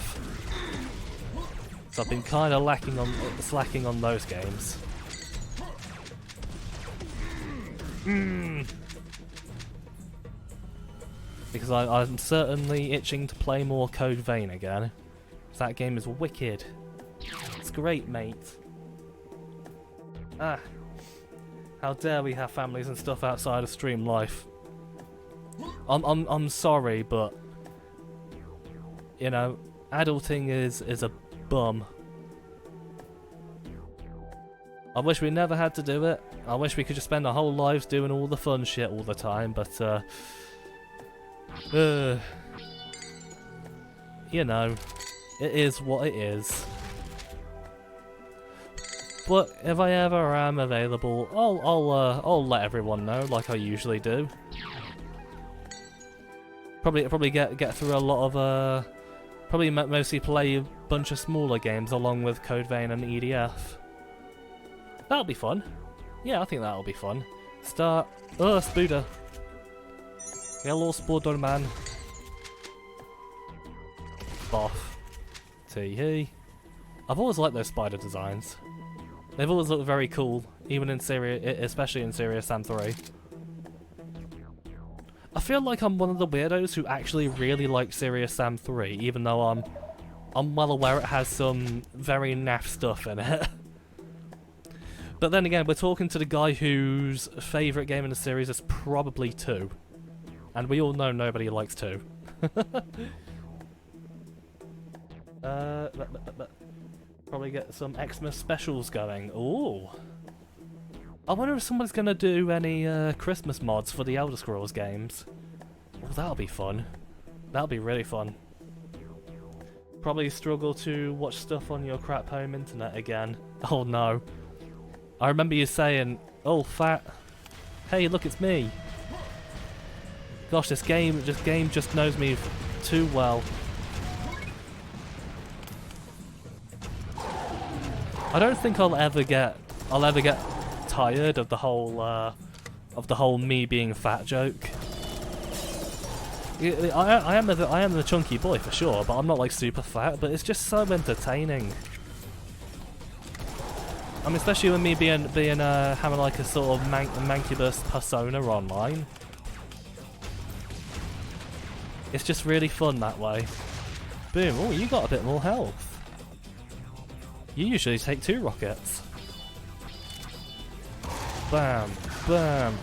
So I've been kind of slacking on those games. Because I'm certainly itching to play more Code Vein again. That game is wicked. It's great, mate. Ah. How dare we have families and stuff outside of stream life. I'm sorry, but you know, adulting is a bum. I wish we never had to do it. I wish we could just spend our whole lives doing all the fun shit all the time, but you know, it is what it is. But if I ever am available, I'll let everyone know, like I usually do. Probably get through a lot of probably mostly play a bunch of smaller games along with Code Vein and EDF. That'll be fun. Yeah, I think that'll be fun. Start. Spooder. Hello, Spooder man. Boff. Tee-hee. I've always liked those spider designs. They've always looked very cool, even in especially in Serious Sam 3. I feel like I'm one of the weirdos who actually really like Serious Sam 3, even though I'm well aware it has some very naff stuff in it. But then again, we're talking to the guy whose favourite game in the series is probably 2. And we all know nobody likes 2. Probably get some Xmas specials going. Ooh. I wonder if somebody's gonna do any Christmas mods for the Elder Scrolls games. Oh, that'll be fun. That'll be really fun. Probably struggle to watch stuff on your crap home internet again. Oh no. I remember you saying, "Oh, fat. Hey, look, it's me." Gosh, this game just knows me too well. I don't think I'll ever get tired of the whole me being fat joke. I am the chunky boy for sure, but I'm not like super fat. But it's just so entertaining. I mean, especially with me having like a sort of mancubus persona online. It's just really fun that way. Boom! Oh, you got a bit more health. You usually take 2 rockets. Bam, bam.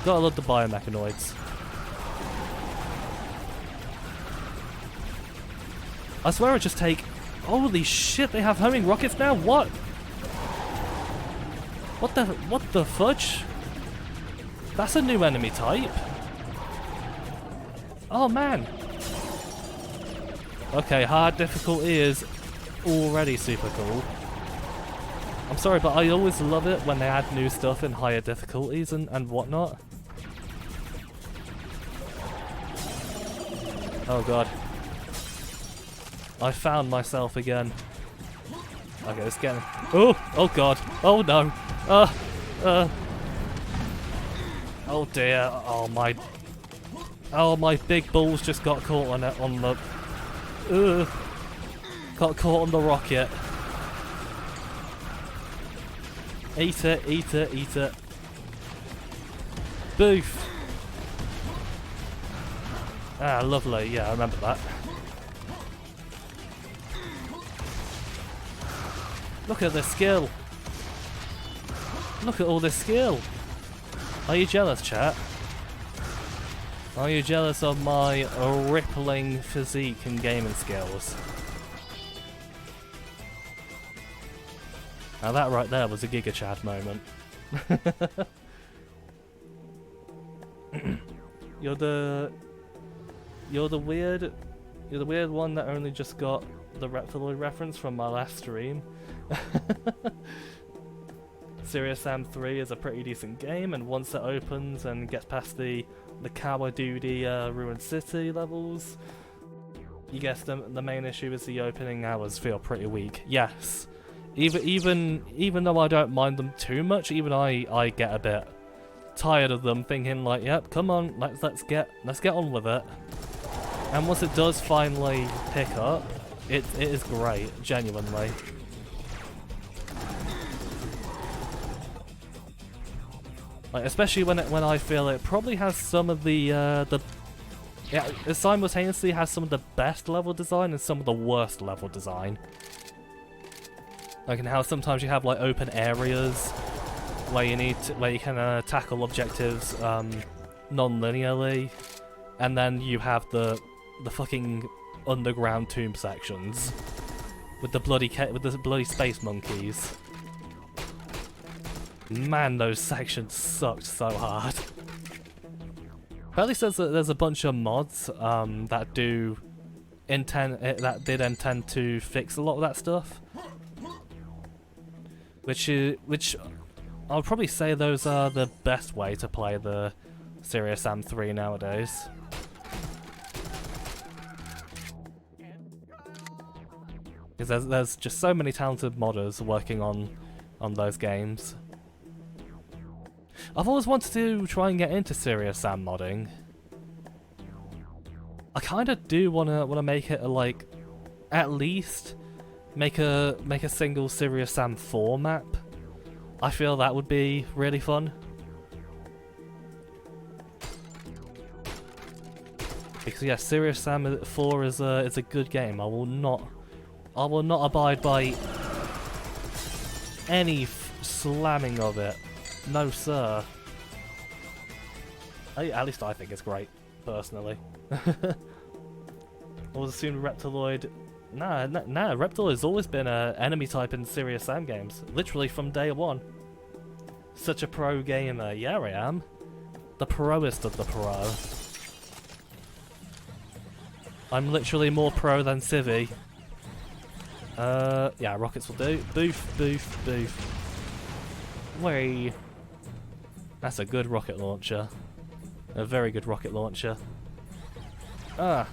Gotta love the biomechanoids. I swear I just take... Holy shit, they have homing rockets now? What? What the fudge? That's a new enemy type. Oh man. Okay, hard difficulty is already super cool. I'm sorry, but I always love it when they add new stuff in higher difficulties and whatnot. Oh god. I found myself again. Okay, let's get him. Oh god. Oh no. Oh dear. Oh my big balls just got caught on it on the. Got caught on the rocket. Eat it, eat it, eat it. Boof. Ah, lovely. Yeah, I remember that. Look at the skill. Look at all this skill. Are you jealous, chat? Are you jealous of my rippling physique and gaming skills? Now that right there was a Giga Chad moment. You're the weird one that only just got the Reptiloid reference from my last stream. Serious Sam 3 is a pretty decent game, and once it opens and gets past the Kawadoodie Ruined City levels, you guess the main issue is the opening hours feel pretty weak. Yes. Even though I don't mind them too much, even I get a bit tired of them, thinking like, yep, come on, let's get on with it. And once it does finally pick up, it is great, genuinely. Like, especially when I feel it probably has some of it simultaneously has some of the best level design and some of the worst level design. Like in how sometimes you have like open areas where you can tackle objectives non-linearly, and then you have the fucking underground tomb sections with the bloody space monkeys. Man, those sections sucked so hard. But at least there's a bunch of mods that did intend to fix a lot of that stuff. Which I'll probably say those are the best way to play the Serious Sam 3 nowadays. Because there's just so many talented modders working on those games. I've always wanted to try and get into Serious Sam modding. I kind of do wanna make it like at least make a single Serious Sam 4 map. I feel that would be really fun. So yeah, Serious Sam 4 is a good game. I will not abide by any slamming of it. No sir. At least I think it's great, personally. I was assuming Reptiloid. Nah, Reptiloid has always been an enemy type in Serious Sam games, literally from day one. Such a pro gamer. Yeah, I am. The proest of the pro. I'm literally more pro than Civvy. Yeah, rockets will do. Boof, boof, boof. Whee! That's a good rocket launcher. A very good rocket launcher. Ah.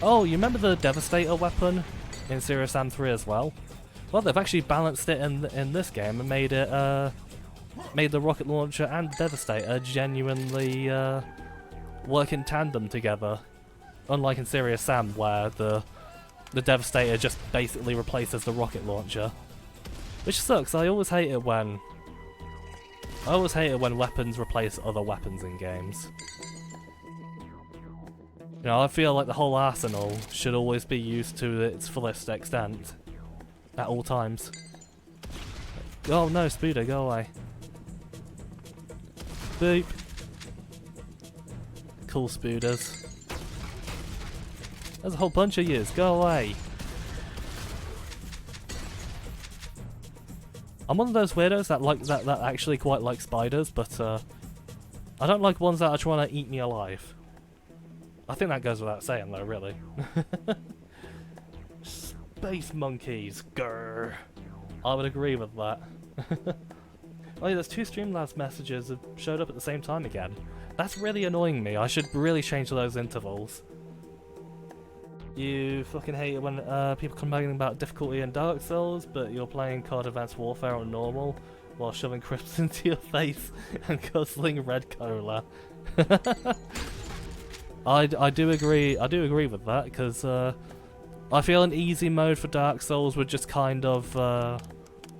Oh, you remember the Devastator weapon in Serious Sam 3 as well? Well, they've actually balanced it in this game and made it made the rocket launcher and Devastator genuinely work in tandem together. Unlike in Serious Sam, where the Devastator just basically replaces the rocket launcher, which sucks. I always hate it when weapons replace other weapons in games. You know, I feel like the whole arsenal should always be used to its fullest extent at all times. Oh no, Spooder, go away. Boop. Cool Spooders. There's a whole bunch of yous, go away. I'm one of those weirdos that actually quite like spiders, but I don't like ones that are trying to eat me alive. I think that goes without saying though, really. Space monkeys, grrr. I would agree with that. Oh yeah, there's 2 Streamlabs messages that showed up at the same time again. That's really annoying me. I should really change those intervals. You fucking hate it when people complaining about difficulty in Dark Souls, but you're playing COD Advanced Warfare on normal while shoving crisps into your face and guzzling red cola. I do agree with that, because I feel an easy mode for Dark Souls would just kind of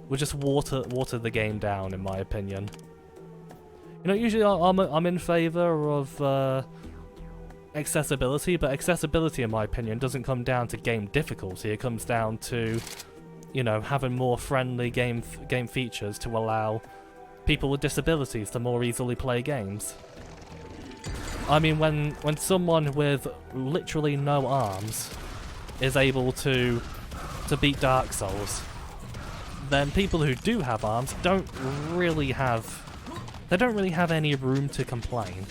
would just water the game down, in my opinion. You know, usually I'm in favor of accessibility, but accessibility, in my opinion, doesn't come down to game difficulty. It comes down to, you know, having more friendly game features to allow people with disabilities to more easily play games. I mean, when someone with literally no arms is able to beat Dark Souls, then people who do have arms don't really have any room to complain.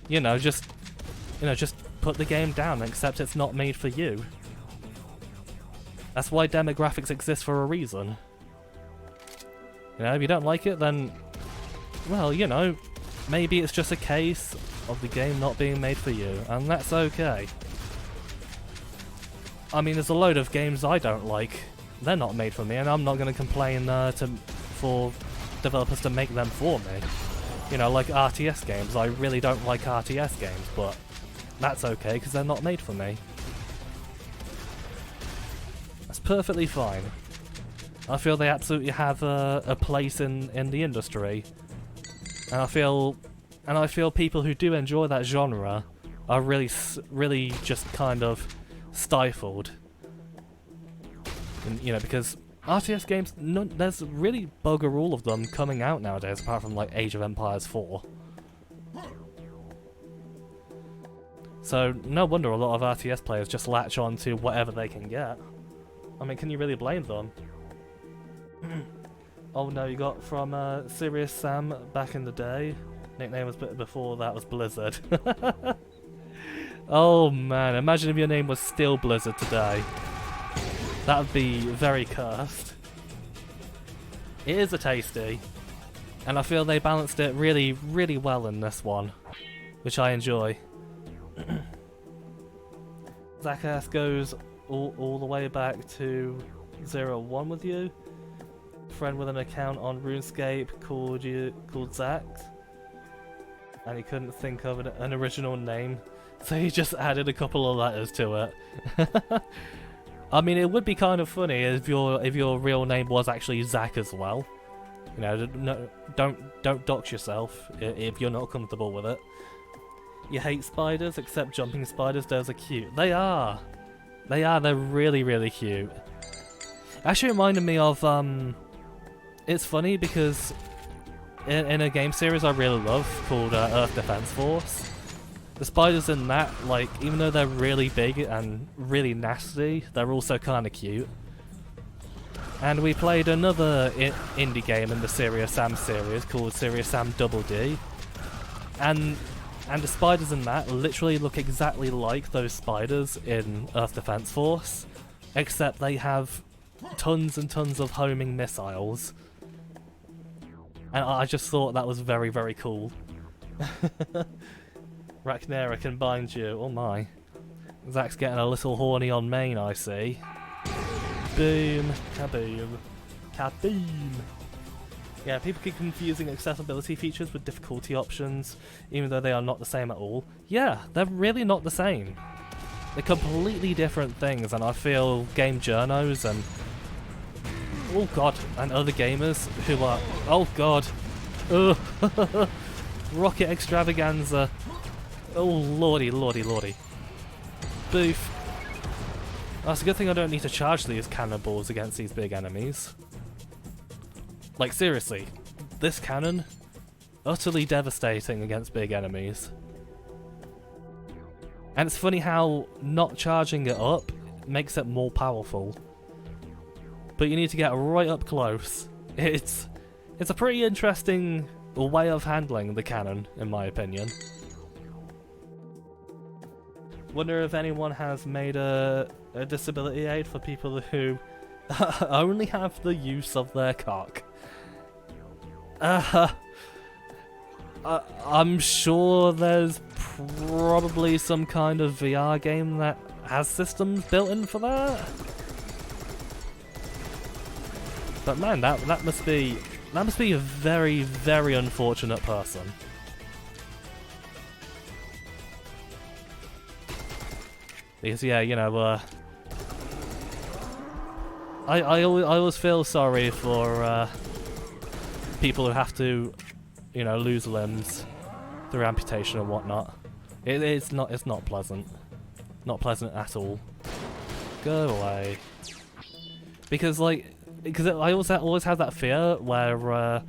You know, just put the game down and accept it's not made for you. That's why demographics exist for a reason. You know, if you don't like it, then, well, you know, maybe it's just a case of the game not being made for you, and that's okay. I mean, there's a load of games I don't like. They're not made for me, and I'm not going to complain for developers to make them for me. You know, like RTS games. I really don't like RTS games, but that's okay, because they're not made for me. That's perfectly fine. I feel they absolutely have a place in the industry, and I feel people who do enjoy that genre are really just kind of stifled. And, you know, because RTS games, there's really bugger all of them coming out nowadays, apart from like Age of Empires 4. So no wonder a lot of RTS players just latch on to whatever they can get. I mean, can you really blame them? Oh no, you got from Serious Sam back in the day. Nickname was before that was Blizzard. Oh man, imagine if your name was still Blizzard today. That would be very cursed. It is a tasty, and I feel they balanced it really, really well in this one, which I enjoy. Zackass goes all the way back to 01 with you. Friend with an account on RuneScape called Zach, and he couldn't think of an original name, so he just added a couple of letters to it. I mean, it would be kind of funny if your real name was actually Zach as well. You know, no, don't dox yourself if you're not comfortable with it. You hate spiders, except jumping spiders. Those are cute. They are. They are. They're really, really cute. Actually, reminded me of It's funny because in a game series I really love called Earth Defense Force, the spiders in that, like, even though they're really big and really nasty, they're also kind of cute. And we played another indie game in the Serious Sam series called Serious Sam Double D, and the spiders in that literally look exactly like those spiders in Earth Defense Force, except they have tons and tons of homing missiles. And I just thought that was very, very cool. Rachnera can bind you. Oh my. Zach's getting a little horny on main, I see. Boom. Kaboom. Kaboom. Yeah, people keep confusing accessibility features with difficulty options, even though they are not the same at all. Yeah, they're really not the same. They're completely different things, and I feel game journos and oh god, and other gamers who are, oh god, rocket extravaganza, oh lordy, lordy, lordy, boof. That's a good thing I don't need to charge these cannonballs against these big enemies. Like seriously, this cannon, utterly devastating against big enemies. And it's funny how not charging it up makes it more powerful. But you need to get right up close. It's a pretty interesting way of handling the cannon, in my opinion. Wonder if anyone has made a disability aid for people who only have the use of their cock. I'm sure there's probably some kind of VR game that has systems built in for that. But man, that must be a very, very unfortunate person. Because yeah, you know, I always feel sorry for people who have to, you know, lose limbs through amputation and whatnot. It's not pleasant. Not pleasant at all. Go away. Because I always have that fear where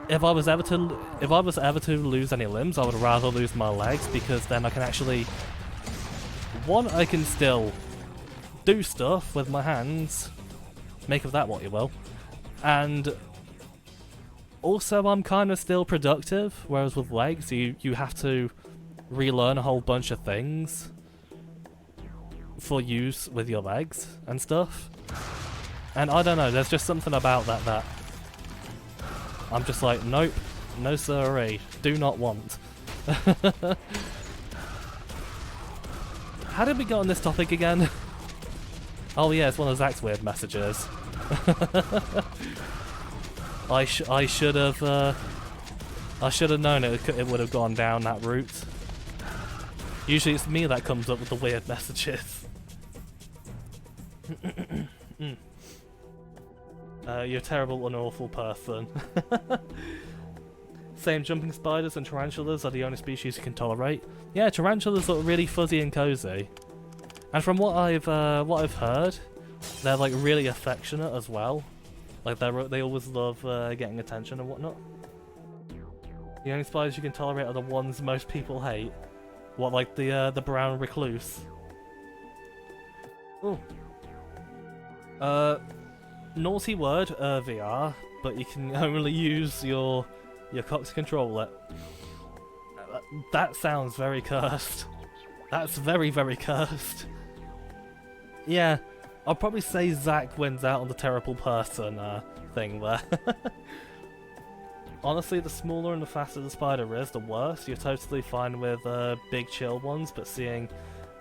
if I was ever to lose any limbs, I would rather lose my legs, because then I can actually, one, I can still do stuff with my hands, make of that what you will, and also I'm kind of still productive, whereas with legs you have to relearn a whole bunch of things for use with your legs and stuff. And I don't know, there's just something about that I'm just like, nope, no siree, do not want. How did we get on this topic again? Oh yeah, it's one of Zach's weird messages. I should have known it would have gone down that route. Usually it's me that comes up with the weird messages. You're a terrible and awful person. Same, jumping spiders and tarantulas are the only species you can tolerate. Yeah, tarantulas look really fuzzy and cozy. And from what I've heard, they're like really affectionate as well. Like they always love getting attention and whatnot. The only spiders you can tolerate are the ones most people hate. What, like the brown recluse? Ooh. Naughty word, VR, but you can only use your cock to control it. That sounds very cursed. That's very, very cursed. Yeah, I'll probably say Zach wins out on the terrible person thing there. Honestly, the smaller and the faster the spider is, the worse. You're totally fine with big chill ones, but seeing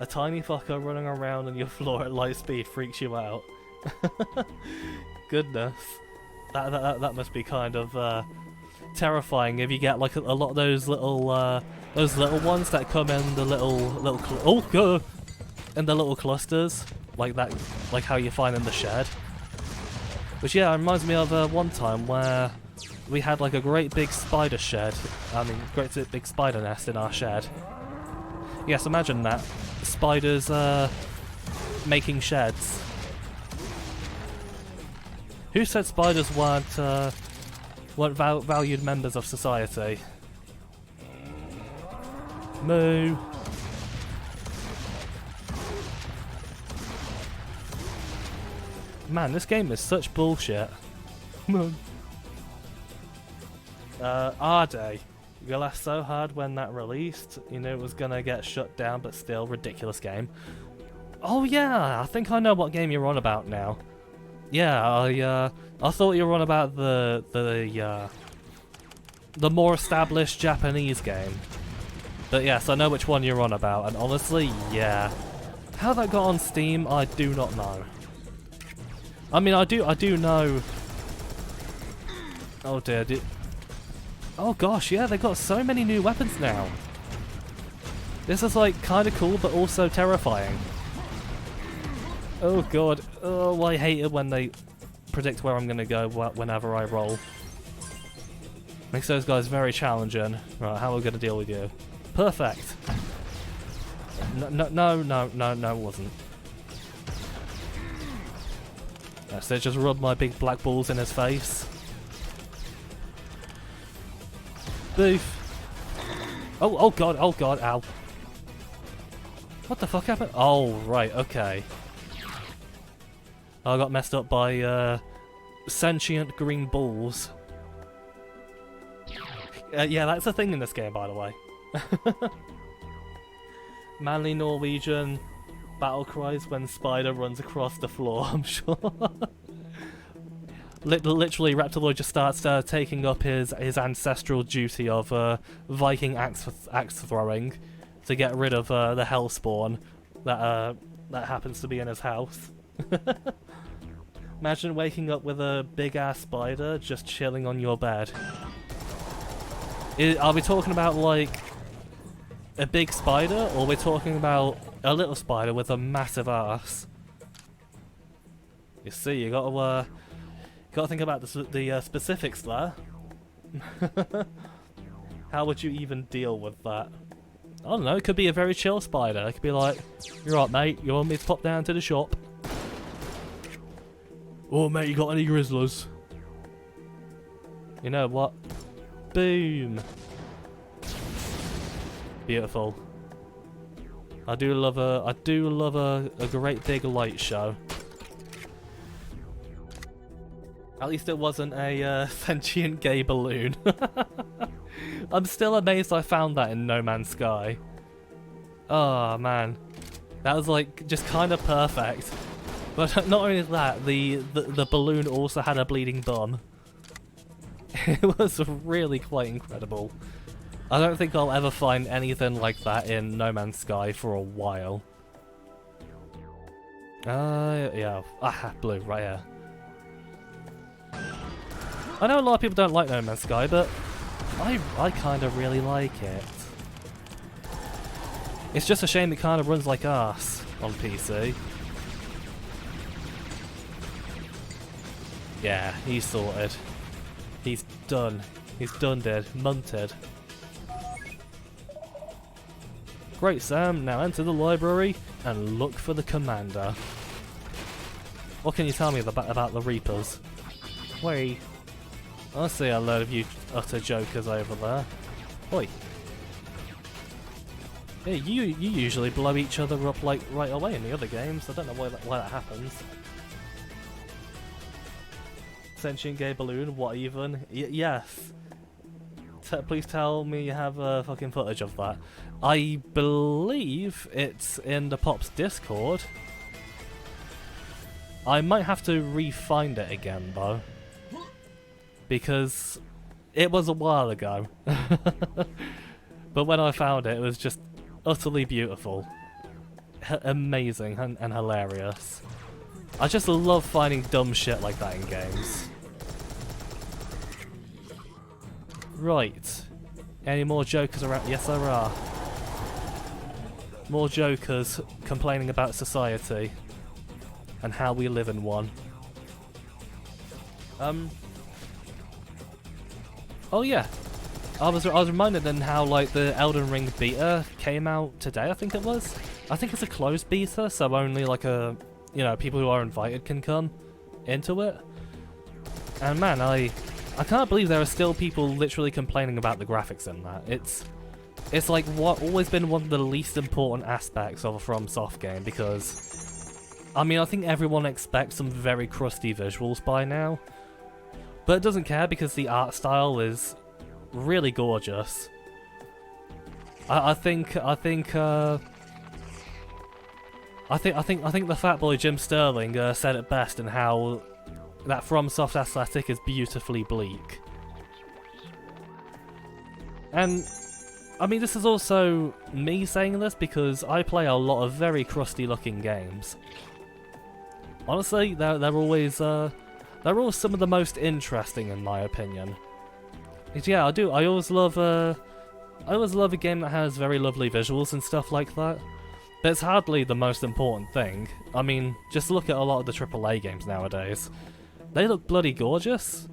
a tiny fucker running around on your floor at light speed freaks you out. Goodness. That must be kind of terrifying if you get like a lot of those little ones that come in the little clusters, like that, like how you find in the shed. Which, yeah, reminds me of one time where we had like a great big spider shed. I mean, great big spider nest in our shed. Yes, imagine that. Spiders making sheds. Who said spiders weren't valued members of society? Moo. Man, this game is such bullshit. R-Day. We laughed so hard when that released. You know it was gonna get shut down, but still, ridiculous game. Oh yeah, I think I know what game you're on about now. Yeah, I thought you were on about the more established Japanese game. But yes, I know which one you're on about, and honestly, yeah. How that got on Steam, I do not know. I mean, I do know. Oh dear, oh gosh, yeah, they've got so many new weapons now. This is like kind of cool, but also terrifying. Oh god, oh, I hate it when they predict where I'm gonna go whenever I roll. Makes those guys very challenging. Right, how are we gonna deal with you? Perfect. No, it wasn't. So just rub my big black balls in his face. Boof. Oh god, ow. What the fuck happened? Oh, right, okay. I got messed up by sentient green balls. Yeah, that's a thing in this game, by the way. Manly Norwegian battle cries when Spider runs across the floor, I'm sure. Literally, Reptiloid just starts taking up his ancestral duty of Viking axe throwing to get rid of the hellspawn that happens to be in his house. Imagine waking up with a big ass spider just chilling on your bed. Are we talking about like a big spider, or we're talking about a little spider with a massive ass? You see, you gotta think about the specifics there. How would you even deal with that? I don't know, it could be a very chill spider. It could be like, you're right mate, you want me to pop down to the shop? Oh mate, you got any grizzlies? You know what? Boom! Beautiful. I do love a great big light show. At least it wasn't a sentient gay balloon. I'm still amazed I found that in No Man's Sky. Oh man, that was like just kind of perfect. But not only that, the balloon also had a bleeding bum. It was really quite incredible. I don't think I'll ever find anything like that in No Man's Sky for a while. Yeah. Ah, blue, right here. I know a lot of people don't like No Man's Sky, but I kind of really like it. It's just a shame it kind of runs like arse on PC. Yeah, he's sorted. He's done. He's done dead. Munted. Great, Sam. Now enter the library and look for the commander. What can you tell me about the Reapers? Wait. I see a load of you utter jokers over there. Oi. Yeah, you usually blow each other up like right away in the other games. I don't know why that happens. Sentient gay balloon, what even? Yes. Please tell me you have fucking footage of that. I believe it's in the Pop's Discord. I might have to re-find it again though, because it was a while ago. But when I found it, it was just utterly beautiful, amazing and hilarious. I just love finding dumb shit like that in games. Right. Any more jokers around? Yes, there are. More jokers complaining about society and how we live in one. Oh yeah, I was reminded then how like the Elden Ring beta came out today. I think it was. I think it's a closed beta, so only like people who are invited can come into it. And man, I can't believe there are still people literally complaining about the graphics in that. It's like what always been one of the least important aspects of a FromSoft game, because I mean I think everyone expects some very crusty visuals by now, but it doesn't care because the art style is really gorgeous. I think the fat boy Jim Sterling said it best in how that FromSoft aesthetic is beautifully bleak. And I mean, this is also me saying this because I play a lot of very crusty looking games. Honestly, they're always some of the most interesting in my opinion. Yeah, I always love a game that has very lovely visuals and stuff like that. But it's hardly the most important thing. I mean, just look at a lot of the AAA games nowadays. They look bloody gorgeous,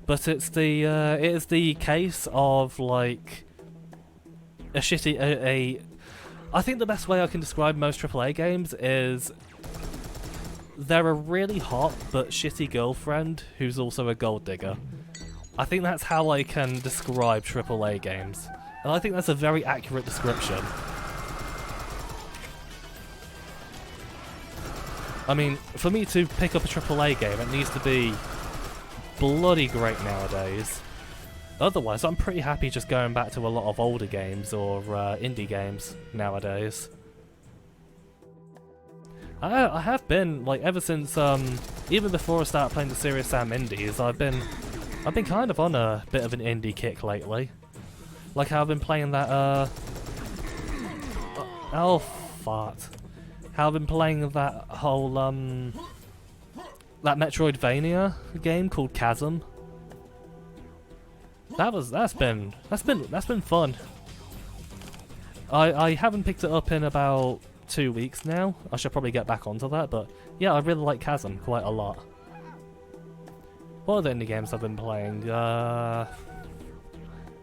but it is the case of like a shitty I think the best way I can describe most AAA games is they're a really hot but shitty girlfriend who's also a gold digger. I think that's how I can describe AAA games, and I think that's a very accurate description. I mean, for me to pick up a AAA game, it needs to be bloody great nowadays. Otherwise, I'm pretty happy just going back to a lot of older games or indie games nowadays. I have been, like, ever since, even before I started playing the Serious Sam indies, I've been kind of on a bit of an indie kick lately. Like how I've been playing that, oh, fart. How I've been playing that whole, that Metroidvania game called Chasm. That's been fun. I haven't picked it up in about 2 weeks now. I should probably get back onto that, but yeah, I really like Chasm quite a lot. What are the indie games I've been playing? None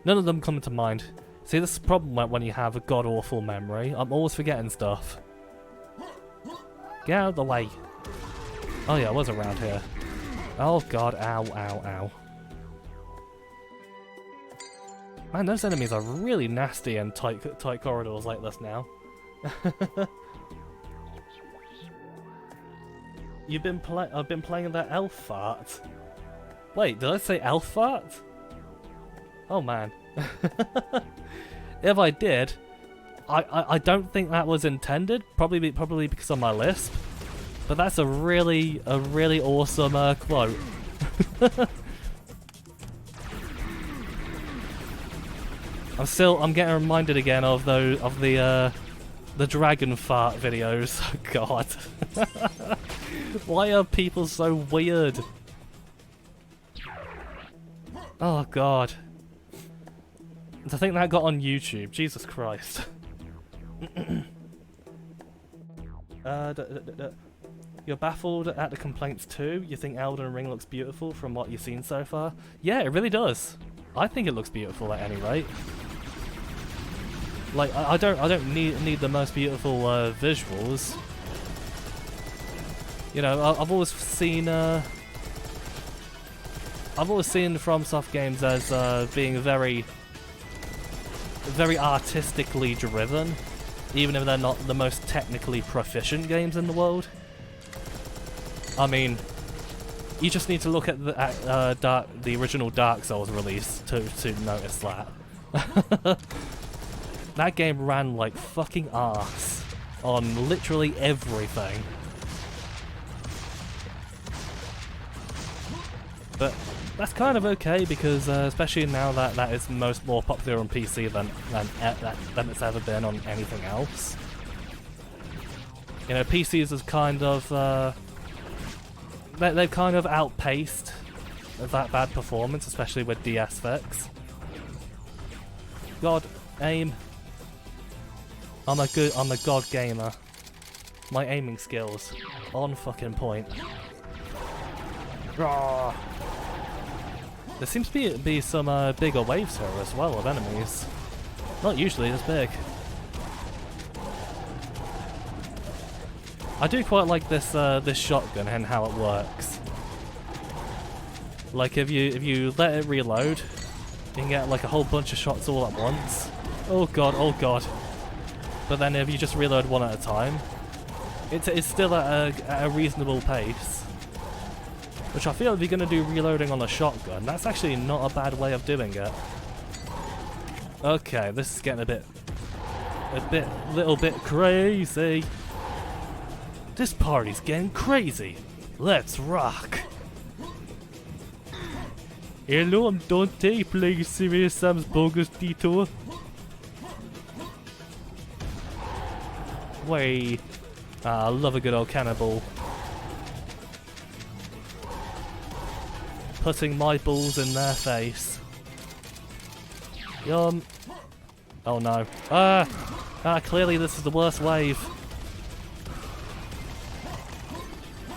of them come to mind. See, this is the problem when you have a god-awful memory. I'm always forgetting stuff. Get out of the way. Oh yeah, I was around here. Oh god, ow, ow, ow. Man, those enemies are really nasty in tight corridors like this now. I've been playing that elf fart. Wait, did I say elf fart? Oh man. If I did, I don't think that was intended. Probably because of my lisp. But that's a really awesome quote. I'm getting reminded again of the dragon fart videos. Oh god. Why are people so weird? Oh god. I think that got on YouTube. Jesus Christ. You're baffled at the complaints too? You think Elden Ring looks beautiful from what you've seen so far? Yeah, it really does. I think it looks beautiful at any rate. Like, I don't need the most beautiful visuals. You know, I've always seen FromSoft games as being very artistically driven, even if they're not the most technically proficient games in the world. I mean, you just need to look at the original Dark Souls release to notice that. That game ran like fucking arse on literally everything. But that's kind of okay because, especially now that it's more popular on PC than it's ever been on anything else. You know, PCs is kind of they've kind of outpaced that bad performance, especially with DS fix. God, aim. I'm a god gamer. My aiming skills on fucking point. Rawr. There seems to be some bigger waves here as well of enemies. Not usually this big. I do quite like this this shotgun and how it works. Like if you let it reload, you can get like a whole bunch of shots all at once. Oh god, oh god. But then if you just reload one at a time, it's still at a reasonable pace. Which I feel if you're going to do reloading on a shotgun, that's actually not a bad way of doing it. Okay, this is getting little bit crazy. This party's getting crazy. Let's rock. Hello, I'm Dante, playing Serious Sam's Bogus Detour. Way. I love a good old cannibal. Putting my balls in their face. Yum. Oh no. Clearly this is the worst wave.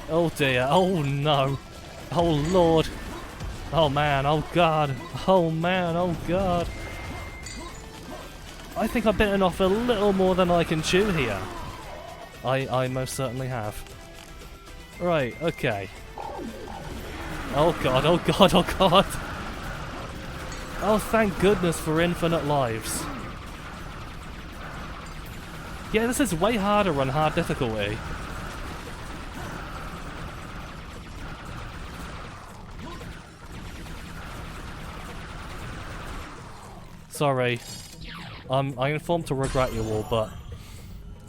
Oh dear. Oh no. Oh lord. Oh man. Oh god. Oh man. Oh god. I think I've bitten off a little more than I can chew here. I most certainly have. Right, okay. Oh god, oh god, oh god! Oh, thank goodness for infinite lives. Yeah, this is way harder on hard difficulty. Sorry. I'm informed to regret you all, but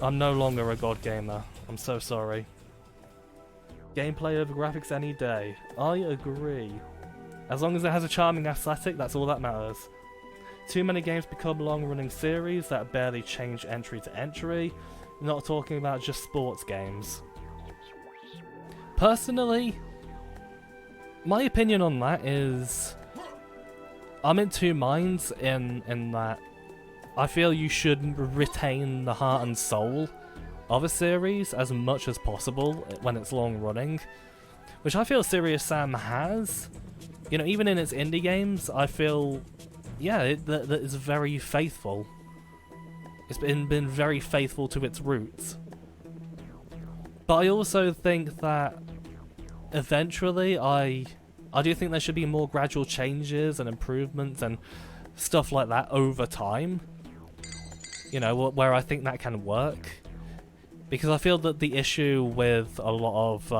I'm no longer a god gamer. I'm so sorry. Gameplay over graphics any day. I agree. As long as it has a charming aesthetic, that's all that matters. Too many games become long-running series that barely change entry to entry. Not talking about just sports games. Personally, my opinion on that is I'm in two minds in that I feel you should retain the heart and soul of a series as much as possible when it's long running, which I feel Serious Sam has. You know, even in its indie games, I feel, yeah, that it's very faithful. It's been very faithful to its roots. But I also think that eventually, I do think there should be more gradual changes and improvements and stuff like that over time. You know, where I think that can work. Because I feel that the issue with a lot of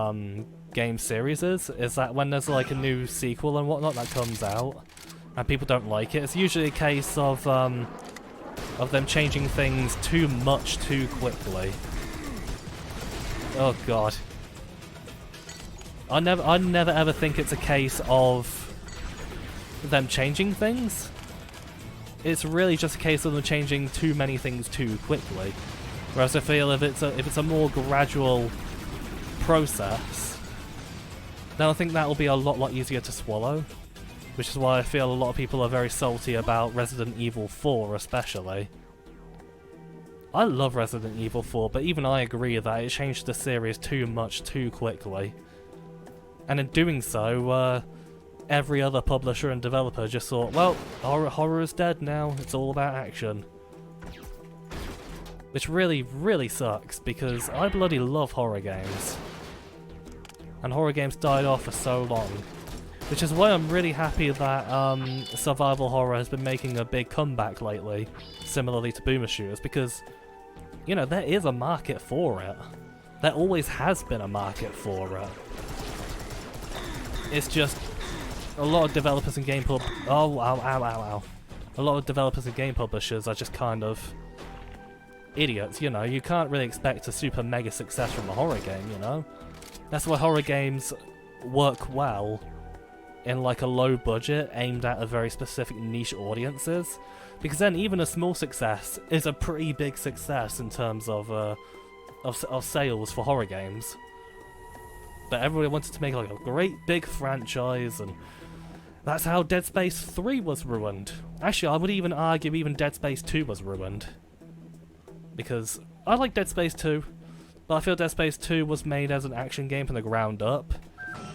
game series is that when there's like a new sequel and whatnot that comes out, and people don't like it, it's usually a case of them changing things too much too quickly. Oh god. I never ever think it's a case of them changing things. It's really just a case of them changing too many things too quickly. Whereas I feel if it's a more gradual process, then I think that will be a lot easier to swallow. Which is why I feel a lot of people are very salty about Resident Evil 4 especially. I love Resident Evil 4, but even I agree that it changed the series too much too quickly. And in doing so, every other publisher and developer just thought, well, horror is dead now, it's all about action. Which really sucks, because I bloody love horror games. And horror games died off for so long. Which is why I'm really happy that survival horror has been making a big comeback lately, similarly to boomer shooters, because, you know, there is a market for it. There always has been a market for it. It's just a lot of developers and game a lot of developers and game publishers are just kind of idiots, you know. You can't really expect a super mega success from a horror game, you know. That's why horror games work well in like a low budget aimed at a very specific niche audiences, because then even a small success is a pretty big success in terms of sales for horror games. But everybody wanted to make like a great big franchise, and that's how Dead Space 3 was ruined. Actually, I would even argue even Dead Space 2 was ruined. Because I like Dead Space 2, but I feel Dead Space 2 was made as an action game from the ground up.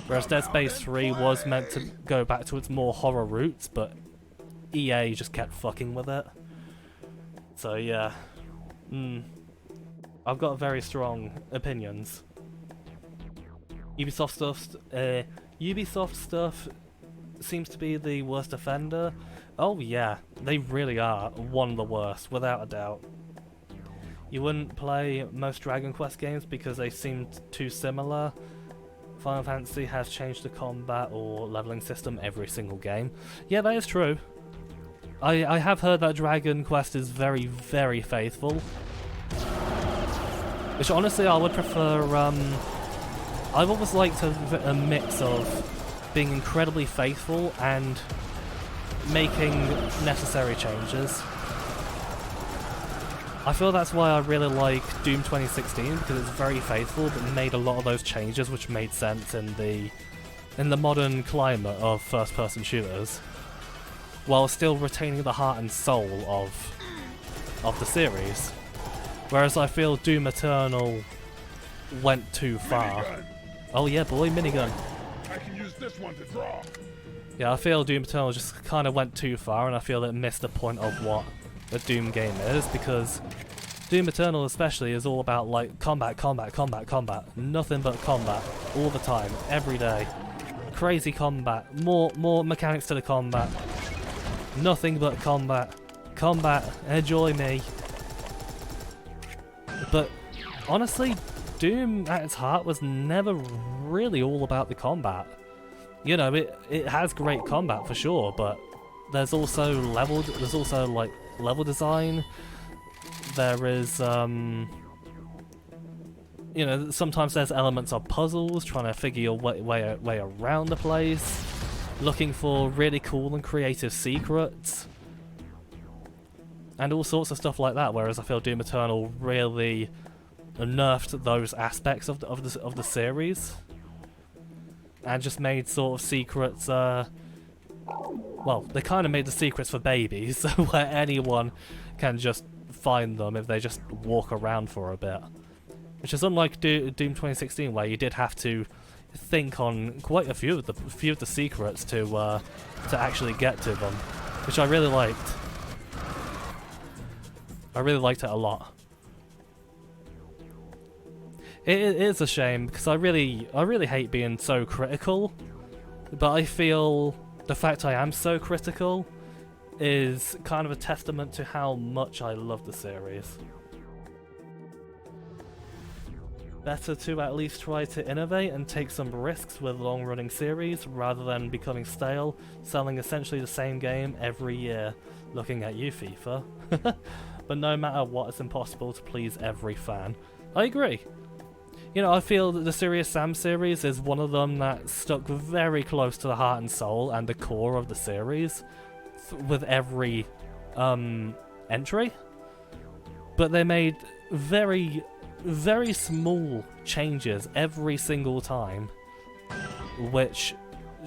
Whereas Dead Space 3 was meant to go back to its more horror roots, but EA just kept fucking with it. So yeah, I've got very strong opinions. Ubisoft stuff seems to be the worst offender. Oh yeah, they really are one of the worst, without a doubt. You wouldn't play most Dragon Quest games because they seemed too similar. Final Fantasy has changed the combat or leveling system every single game. Yeah, that is true. I have heard that Dragon Quest is very, very faithful. Which honestly I would prefer, I've always liked a mix of being incredibly faithful and making necessary changes. I feel that's why I really like Doom 2016, because it's very faithful but made a lot of those changes which made sense in the modern climate of first-person shooters, while still retaining the heart and soul of the series. Whereas I feel Doom Eternal went too far. Minigun. Oh yeah, boy, minigun. I can use this one to draw. Yeah, I feel Doom Eternal just kind of went too far, and I feel it missed the point of what a Doom game is, because Doom Eternal especially is all about like combat, nothing but combat all the time, every day. Crazy combat, more mechanics to the combat, nothing but combat, enjoy me. But honestly, Doom at its heart was never really all about the combat. You know, it has great combat for sure, but there's also like level design. There is you know, sometimes there's elements of puzzles, trying to figure your way around the place, looking for really cool and creative secrets, and all sorts of stuff like that. Whereas I feel Doom Eternal really nerfed those aspects of the series, and just made sort of secrets. Well, they kind of made the secrets for babies, where anyone can just find them if they just walk around for a bit. Which is unlike Doom 2016, where you did have to think on quite a few of the secrets to actually get to them, which I really liked. I really liked it a lot. It is a shame because I really hate being so critical, but I feel the fact I am so critical is kind of a testament to how much I love the series. Better to at least try to innovate and take some risks with long-running series rather than becoming stale, selling essentially the same game every year. Looking at you, FIFA. But no matter what, it's impossible to please every fan. I agree. You know, I feel that the Serious Sam series is one of them that stuck very close to the heart and soul and the core of the series with every entry. But they made very, very small changes every single time, which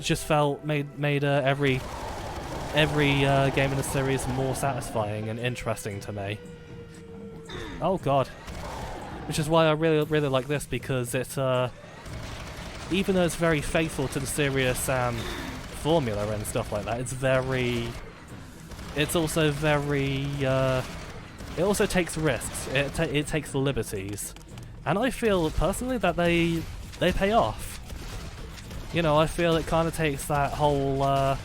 just made every game in the series more satisfying and interesting to me. Oh god. Which is why I really like this, because it, even though it's very faithful to the Serious Sam formula and stuff like that, it also takes risks. It takes liberties, and I feel personally that they pay off. You know, I feel it kind of takes that whole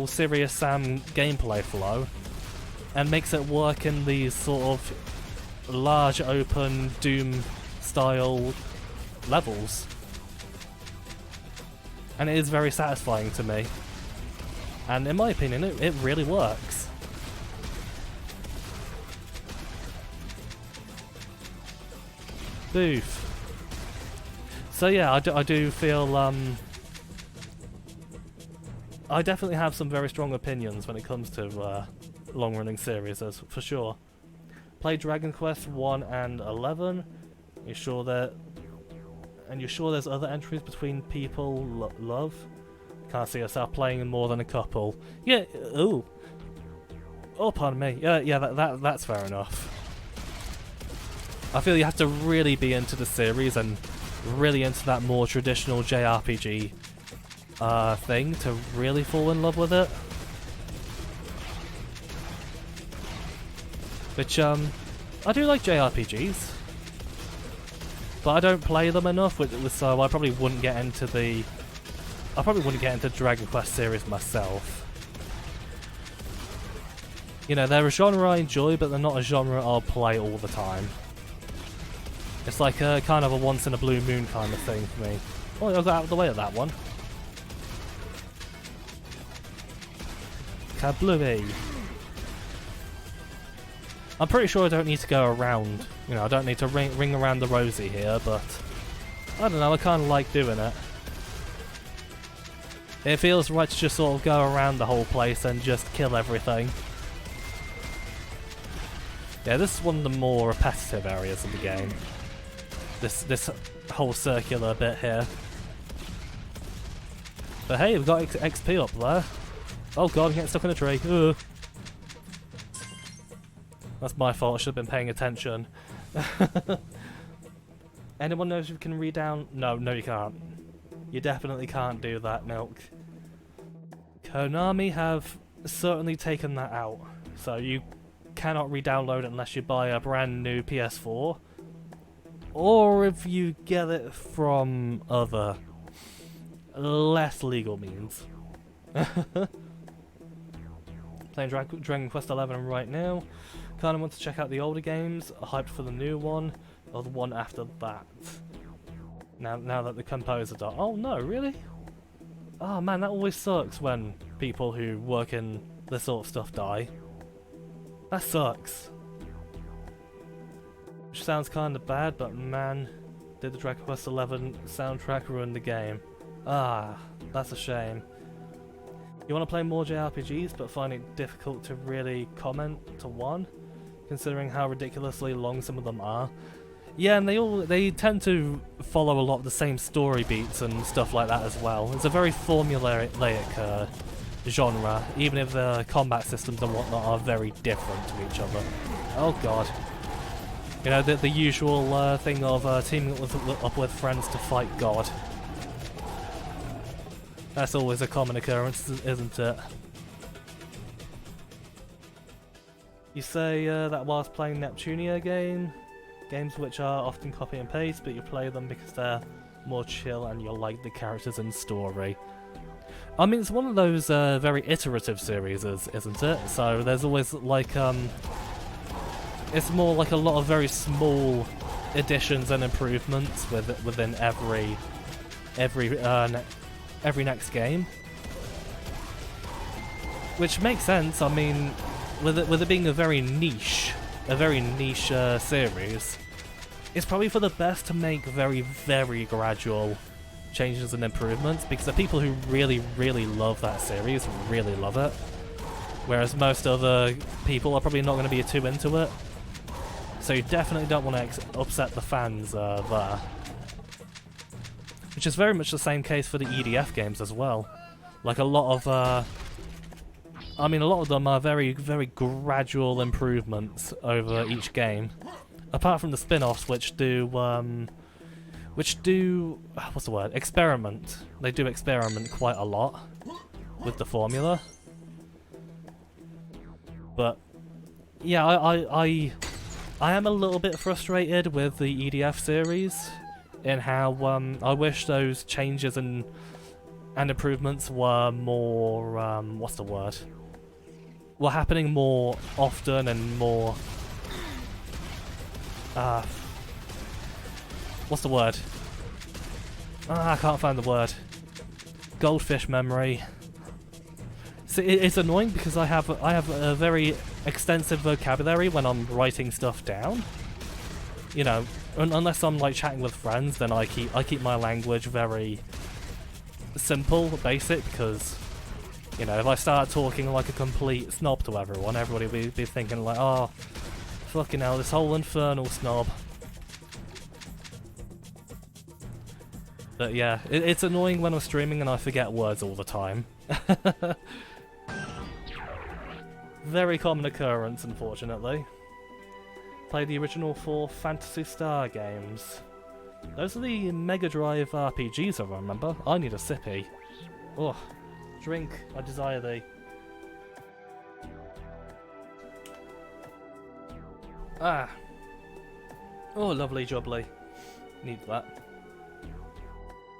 Serious Sam gameplay flow and makes it work in these sort of large open Doom style levels, and it is very satisfying to me, and in my opinion it really works. Boof. So yeah, I do feel I definitely have some very strong opinions when it comes to long running series, for sure. Play Dragon Quest 1 and 11. You're sure there's other entries between people love? Can't see yourself playing in more than a couple. Yeah. Ooh. Oh, pardon me. Yeah. That's fair enough. I feel you have to really be into the series and really into that more traditional JRPG thing to really fall in love with it. Which, I do like JRPGs, but I don't play them enough, so I probably wouldn't get into the... I probably wouldn't get into Dragon Quest series myself. You know, they're a genre I enjoy, but they're not a genre I'll play all the time. It's like a kind of a once-in-a-blue-moon kind of thing for me. Oh, I got out of the way of that one. Kablooey. I'm pretty sure I don't need to go around. You know, I don't need to ring around the rosy here, but I don't know, I kind of like doing it. It feels right to just sort of go around the whole place and just kill everything. Yeah, this is one of the more repetitive areas of the game. This whole circular bit here. But hey, we've got XP up there. Oh god, I'm getting stuck in a tree. Ugh. That's my fault, I should have been paying attention. Anyone knows if you can read down? No, you can't. You definitely can't do that, Milk. Konami have certainly taken that out. So you cannot re-download it unless you buy a brand new PS4. Or if you get it from other, less legal means. Playing Dragon Quest XI right now. Kind of want to check out the older games, hyped for the new one, or the one after that. Now that the composer died. Oh no, really? Oh man, that always sucks when people who work in this sort of stuff die. That sucks. Which sounds kind of bad, but man, did the Dragon Quest XI soundtrack ruin the game. Ah, that's a shame. You want to play more JRPGs, but find it difficult to really comment to one, considering how ridiculously long some of them are. Yeah, and they tend to follow a lot of the same story beats and stuff like that as well. It's a very formulaic genre, even if the combat systems and whatnot are very different to each other. Oh god. You know, the usual thing of teaming up with friends to fight God. That's always a common occurrence, isn't it? You say that whilst playing Neptunia games which are often copy and paste, but you play them because they're more chill and you like the characters and story. I mean, it's one of those very iterative series, isn't it? So there's always like it's more like a lot of very small additions and improvements within every next game, which makes sense. I mean, with it being a very niche series, it's probably for the best to make very, very gradual changes and improvements, because the people who really, really love that series really love it, whereas most other people are probably not going to be too into it. So you definitely don't want to upset the fans there. Which is very much the same case for the EDF games as well. Like a lot of them are very, very gradual improvements over each game. Apart from the spin-offs, which do what's the word? Experiment. They do experiment quite a lot with the formula. But yeah, I am a little bit frustrated with the EDF series in how I wish those changes and improvements were more what's the word? Were happening more often and more what's the word? I can't find the word. Goldfish memory. So it's annoying because I have a very extensive vocabulary when I'm writing stuff down. You know, unless I'm like chatting with friends, then I keep my language very simple, basic, because you know, if I start talking like a complete snob to everyone, everybody will be thinking like, oh, fucking hell, this whole infernal snob. But yeah, it's annoying when I'm streaming and I forget words all the time. Very common occurrence, unfortunately. Play the original 4 Phantasy Star games. Those are the Mega Drive RPGs, I remember. I need a sippy. Oh, drink, I desire thee. Ah. Oh, lovely jubbly. Need that.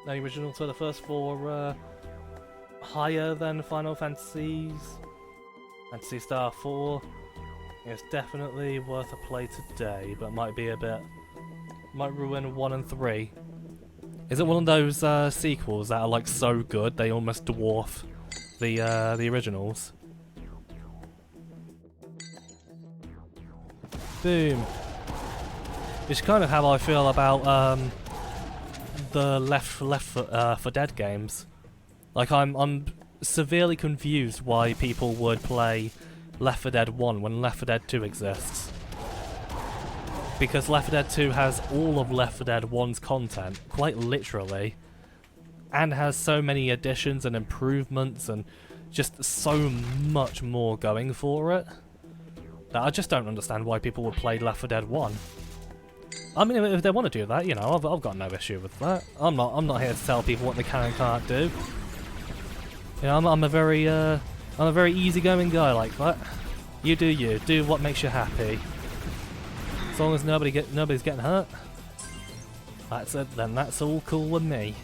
The original, so the first four higher than Final Fantasy's. Fantasy Star 4 is definitely worth a play today, but might be a bit... might ruin 1 and 3. Is it one of those sequels that are like so good they almost dwarf the originals? Boom. It's kind of how I feel about the Left 4 Dead games. Like I'm severely confused why people would play Left 4 Dead 1 when Left 4 Dead 2 exists. Because Left 4 Dead 2 has all of Left 4 Dead 1's content, quite literally, and has so many additions and improvements and just so much more going for it that I just don't understand why people would play Left 4 Dead 1. I mean, if they want to do that, you know, I've got no issue with that. I'm not here to tell people what they can and can't do. You know, I'm a very easygoing guy like that. You do you. Do what makes you happy. As long as nobody's getting hurt, that's it. Then that's all cool with me.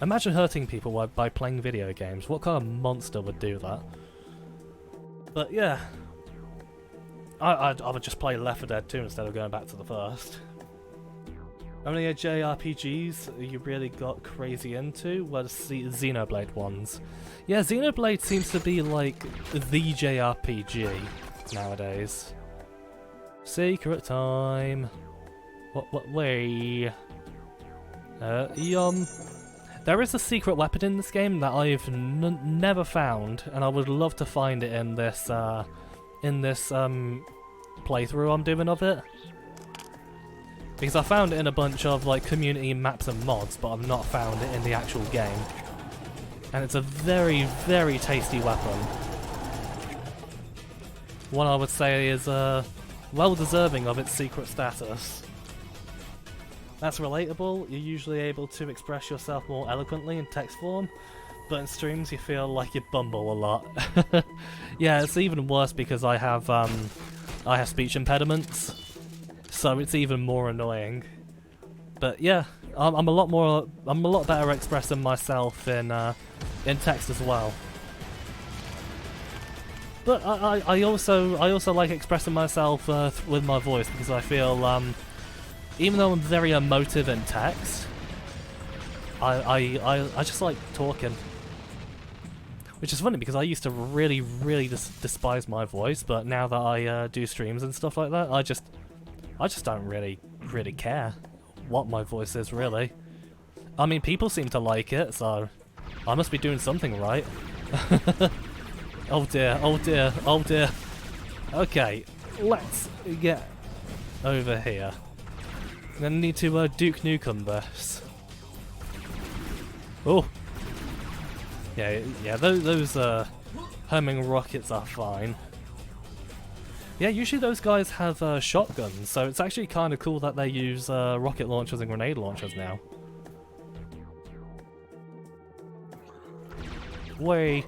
Imagine hurting people by playing video games. What kind of monster would do that? But yeah, I would just play Left 4 Dead 2 instead of going back to the first. How many JRPGs you really got crazy into were the Xenoblade ones. Yeah, Xenoblade seems to be like the JRPG nowadays. Secret time. What way? There is a secret weapon in this game that I've never found, and I would love to find it in this playthrough I'm doing of it. Because I found it in a bunch of like community maps and mods, but I've not found it in the actual game. And it's a very, very tasty weapon. One I would say is well deserving of its secret status. That's relatable. You're usually able to express yourself more eloquently in text form, but in streams you feel like you bumble a lot. Yeah, it's even worse because I have speech impediments, so it's even more annoying. But yeah, I'm a lot better expressing myself in text as well. But I also like expressing myself with my voice, because I feel even though I'm very emotive in text, I just like talking. Which is funny because I used to really despise my voice, but now that I do streams and stuff like that, I just don't really care what my voice is, really. I mean, people seem to like it, so I must be doing something right. Oh dear, oh dear, oh dear. Okay, let's get over here. I'm gonna need to Duke Nukem this. Oh! Yeah, those homing rockets are fine. Yeah, usually those guys have shotguns, so it's actually kind of cool that they use rocket launchers and grenade launchers now. Way.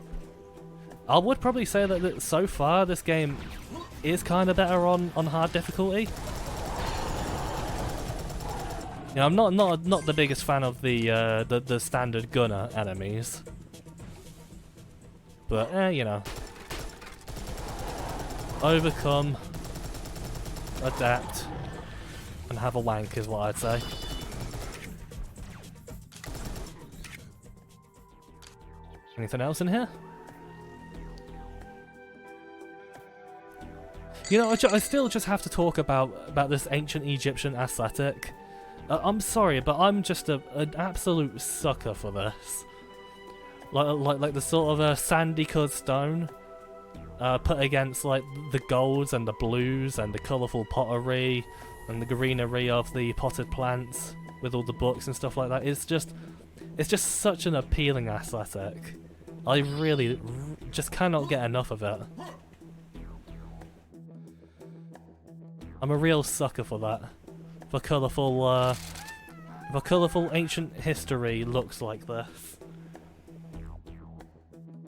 I would probably say that so far this game is kind of better on hard difficulty. You know, I'm not the biggest fan of the standard gunner enemies, but you know, overcome, adapt, and have a wank is what I'd say. Anything else in here? You know, I still just have to talk about this ancient Egyptian aesthetic. I'm sorry, but I'm just an absolute sucker for this. Like the sort of sandy coloured stone put against like the golds and the blues and the colourful pottery and the greenery of the potted plants with all the books and stuff like that. It's just such an appealing aesthetic. I really just cannot get enough of it. I'm a real sucker for that. For colourful If a colourful ancient history looks like this.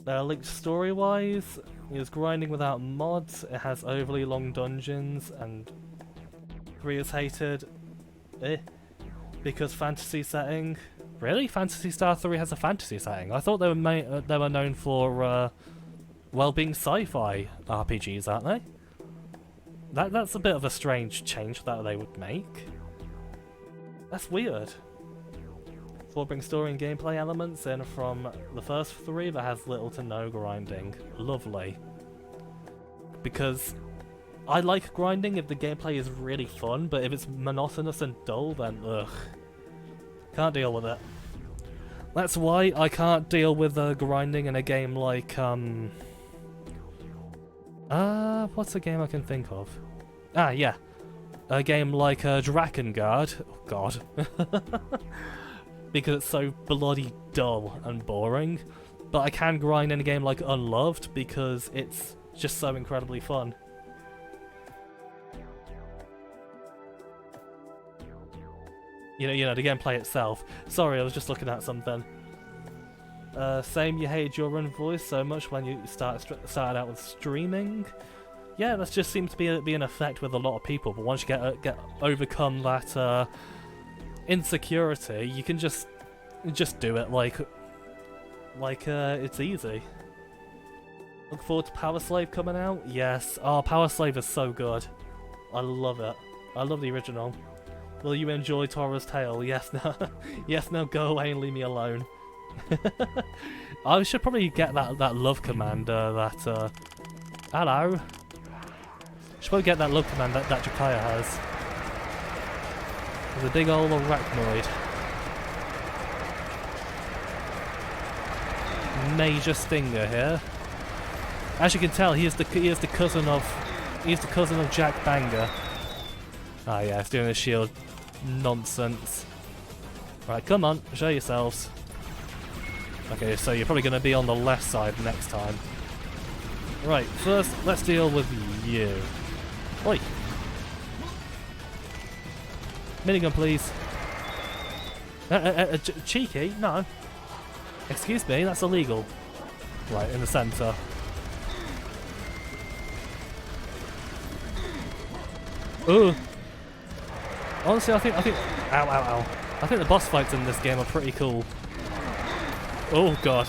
Linked story-wise, it was grinding without mods, it has overly long dungeons, and 3 is hated. Because fantasy setting. Really? Phantasy Star 3 has a fantasy setting? I thought they were known for, well, being sci-fi RPGs, aren't they? That's a bit of a strange change that they would make. That's weird. 4 brings story and gameplay elements in from the first 3 that has little to no grinding. Lovely. Because I like grinding if the gameplay is really fun, but if it's monotonous and dull, then ugh. Can't deal with it. That's why I can't deal with grinding in a game like, what's a game I can think of? Ah, yeah. A game like Drakengard. Oh, God. Because it's so bloody dull and boring. But I can grind in a game like Unloved because it's just so incredibly fun. You know, the gameplay itself. Sorry, I was just looking at something. Same, you hated your own voice so much when you started out with streaming. Yeah, that just seems to be an effect with a lot of people. But once you get overcome that insecurity, you can just do it like it's easy. Look forward to Power Slave coming out. Yes, Power Slave is so good. I love it. I love the original. Will you enjoy Tora's Tale? Yes, no. Yes, no, go away and leave me alone. I should probably get that love command, hello. Should probably get that love command that Jakaya has. There's a big old arachnoid. Major Stinger here. As you can tell, he is the cousin of Jack Banger. Ah yeah, it's doing the shield nonsense. Right, come on, show yourselves. Okay, so you're probably going to be on the left side next time. Right, first, let's deal with you. Oi! Minigun, please. Cheeky? No. Excuse me, that's illegal. Right, in the centre. Ooh! Honestly, I think... Ow, ow, ow. I think the boss fights in this game are pretty cool. Oh, God.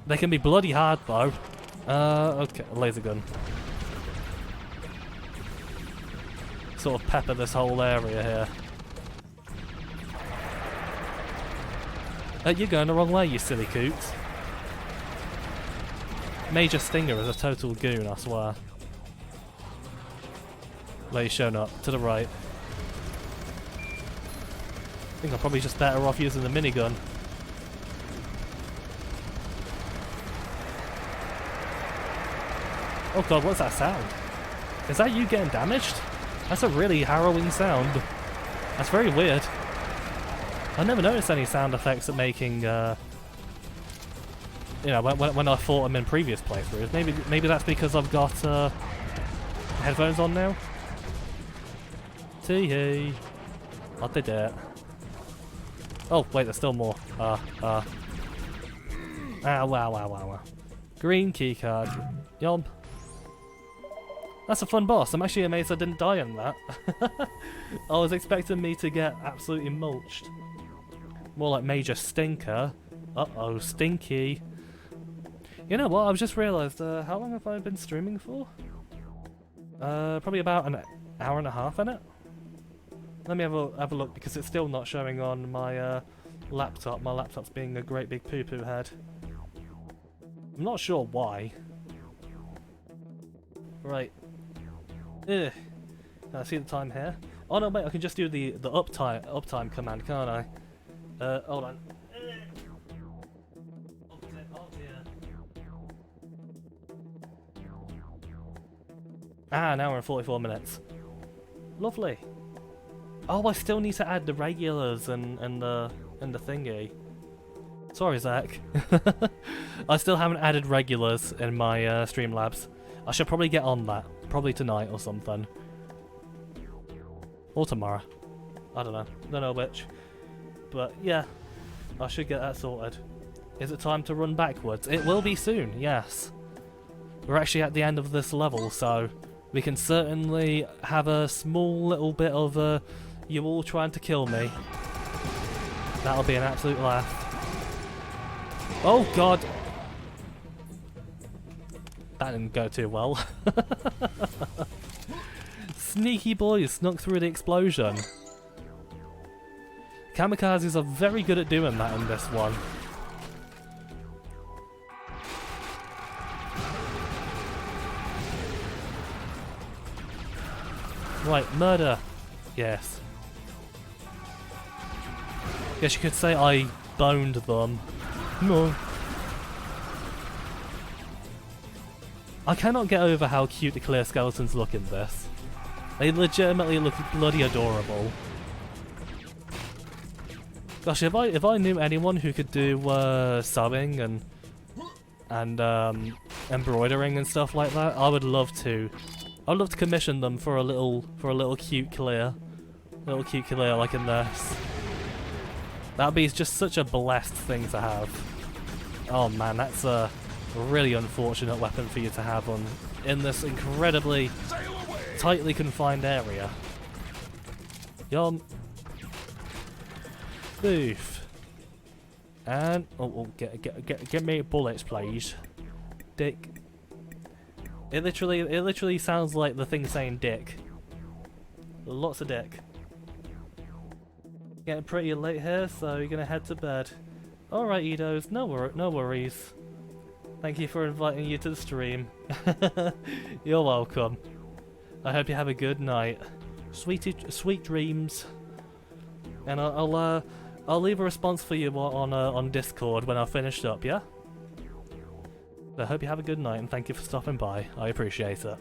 They can be bloody hard, though. Okay, laser gun. Sort of pepper this whole area here. You're going the wrong way, you silly coots. Major Stinger is a total goon, I swear. Where you showing up? To the right. I think I'm probably just better off using the minigun. Oh god, what's that sound? Is that you getting damaged? That's a really harrowing sound. That's very weird. I never noticed any sound effects at making, you know, when I fought them in previous playthroughs. Maybe that's because I've got headphones on now. Tee-hee. I did it. Oh wait, there's still more. Ow, wow, wow, wow, wow. Green keycard. Yob. That's a fun boss. I'm actually amazed I didn't die in that. I was expecting me to get absolutely mulched. More like Major Stinker. Uh-oh, stinky. You know what, I've just realised, how long have I been streaming for? Probably about an hour and a half in it. Let me have a look, because it's still not showing on my laptop. My laptop's being a great big poo-poo head. I'm not sure why. Right. Ugh. Can I see the time here? Oh no, wait, I can just do the uptime command, can't I? Hold on. Oh dear. Ah, an hour and 44 minutes. Lovely. Oh, I still need to add the regulars and the thingy. Sorry, Zach. I still haven't added regulars in my Streamlabs. I should probably get on that. Probably tonight or something. Or tomorrow. I don't know which. But yeah, I should get that sorted. Is it time to run backwards? It will be soon, yes. We're actually at the end of this level, so we can certainly have a small little bit of you all trying to kill me. That'll be an absolute laugh. Oh god! That didn't go too well. Sneaky boys snuck through the explosion. Kamikazes are very good at doing that in this one. Right, murder. Yes. Guess you could say I boned them. No. I cannot get over how cute the clear skeletons look in this. They legitimately look bloody adorable. Gosh, if I knew anyone who could do sewing and embroidering and stuff like that, I would love to. I'd love to commission them for a little cute clear, like in this. That'd be just such a blessed thing to have. Oh man, that's a really unfortunate weapon for you to have in this incredibly tightly confined area. Yum. Boof. And get me bullets, please. Dick. It literally sounds like the thing saying dick. Lots of dick. Getting pretty late here, so you're gonna head to bed. Alright, Eidos, no worries. Thank you for inviting you to the stream. You're welcome. I hope you have a good night. Sweet dreams. And I'll leave a response for you on Discord when I've finished up, yeah? I hope you have a good night and thank you for stopping by. I appreciate it.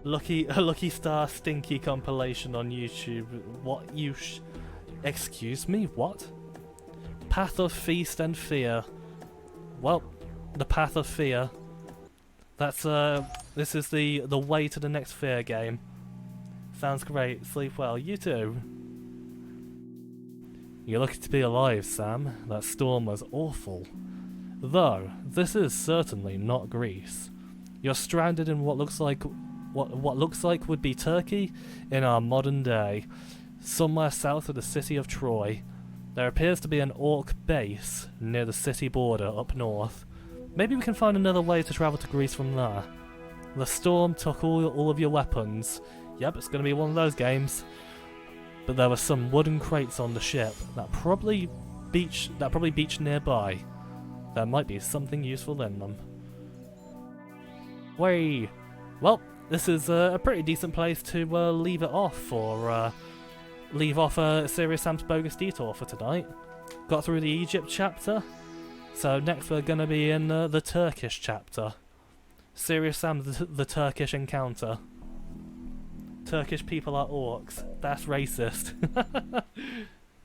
Lucky Star Stinky compilation on YouTube. What excuse me, what? Path of Feast and Fear. Well, the Path of Fear. That's this is the way to the next Fear game. Sounds great. Sleep well. You too. You're lucky to be alive, Sam. That storm was awful. Though, this is certainly not Greece. You're stranded in what looks like would be Turkey in our modern day, somewhere south of the city of Troy. There appears to be an orc base near the city border up north. Maybe we can find another way to travel to Greece from there. The storm took all of your weapons. Yep, it's going to be one of those games. But there were some wooden crates on the ship that probably beached nearby. There might be something useful in them. Way. Well, this is a pretty decent place to leave it off, or leave off Serious Sam's Bogus Detour for tonight. Got through the Egypt chapter, so next we're going to be in the Turkish chapter. Serious Sam, the Turkish encounter. Turkish people are orcs. That's racist.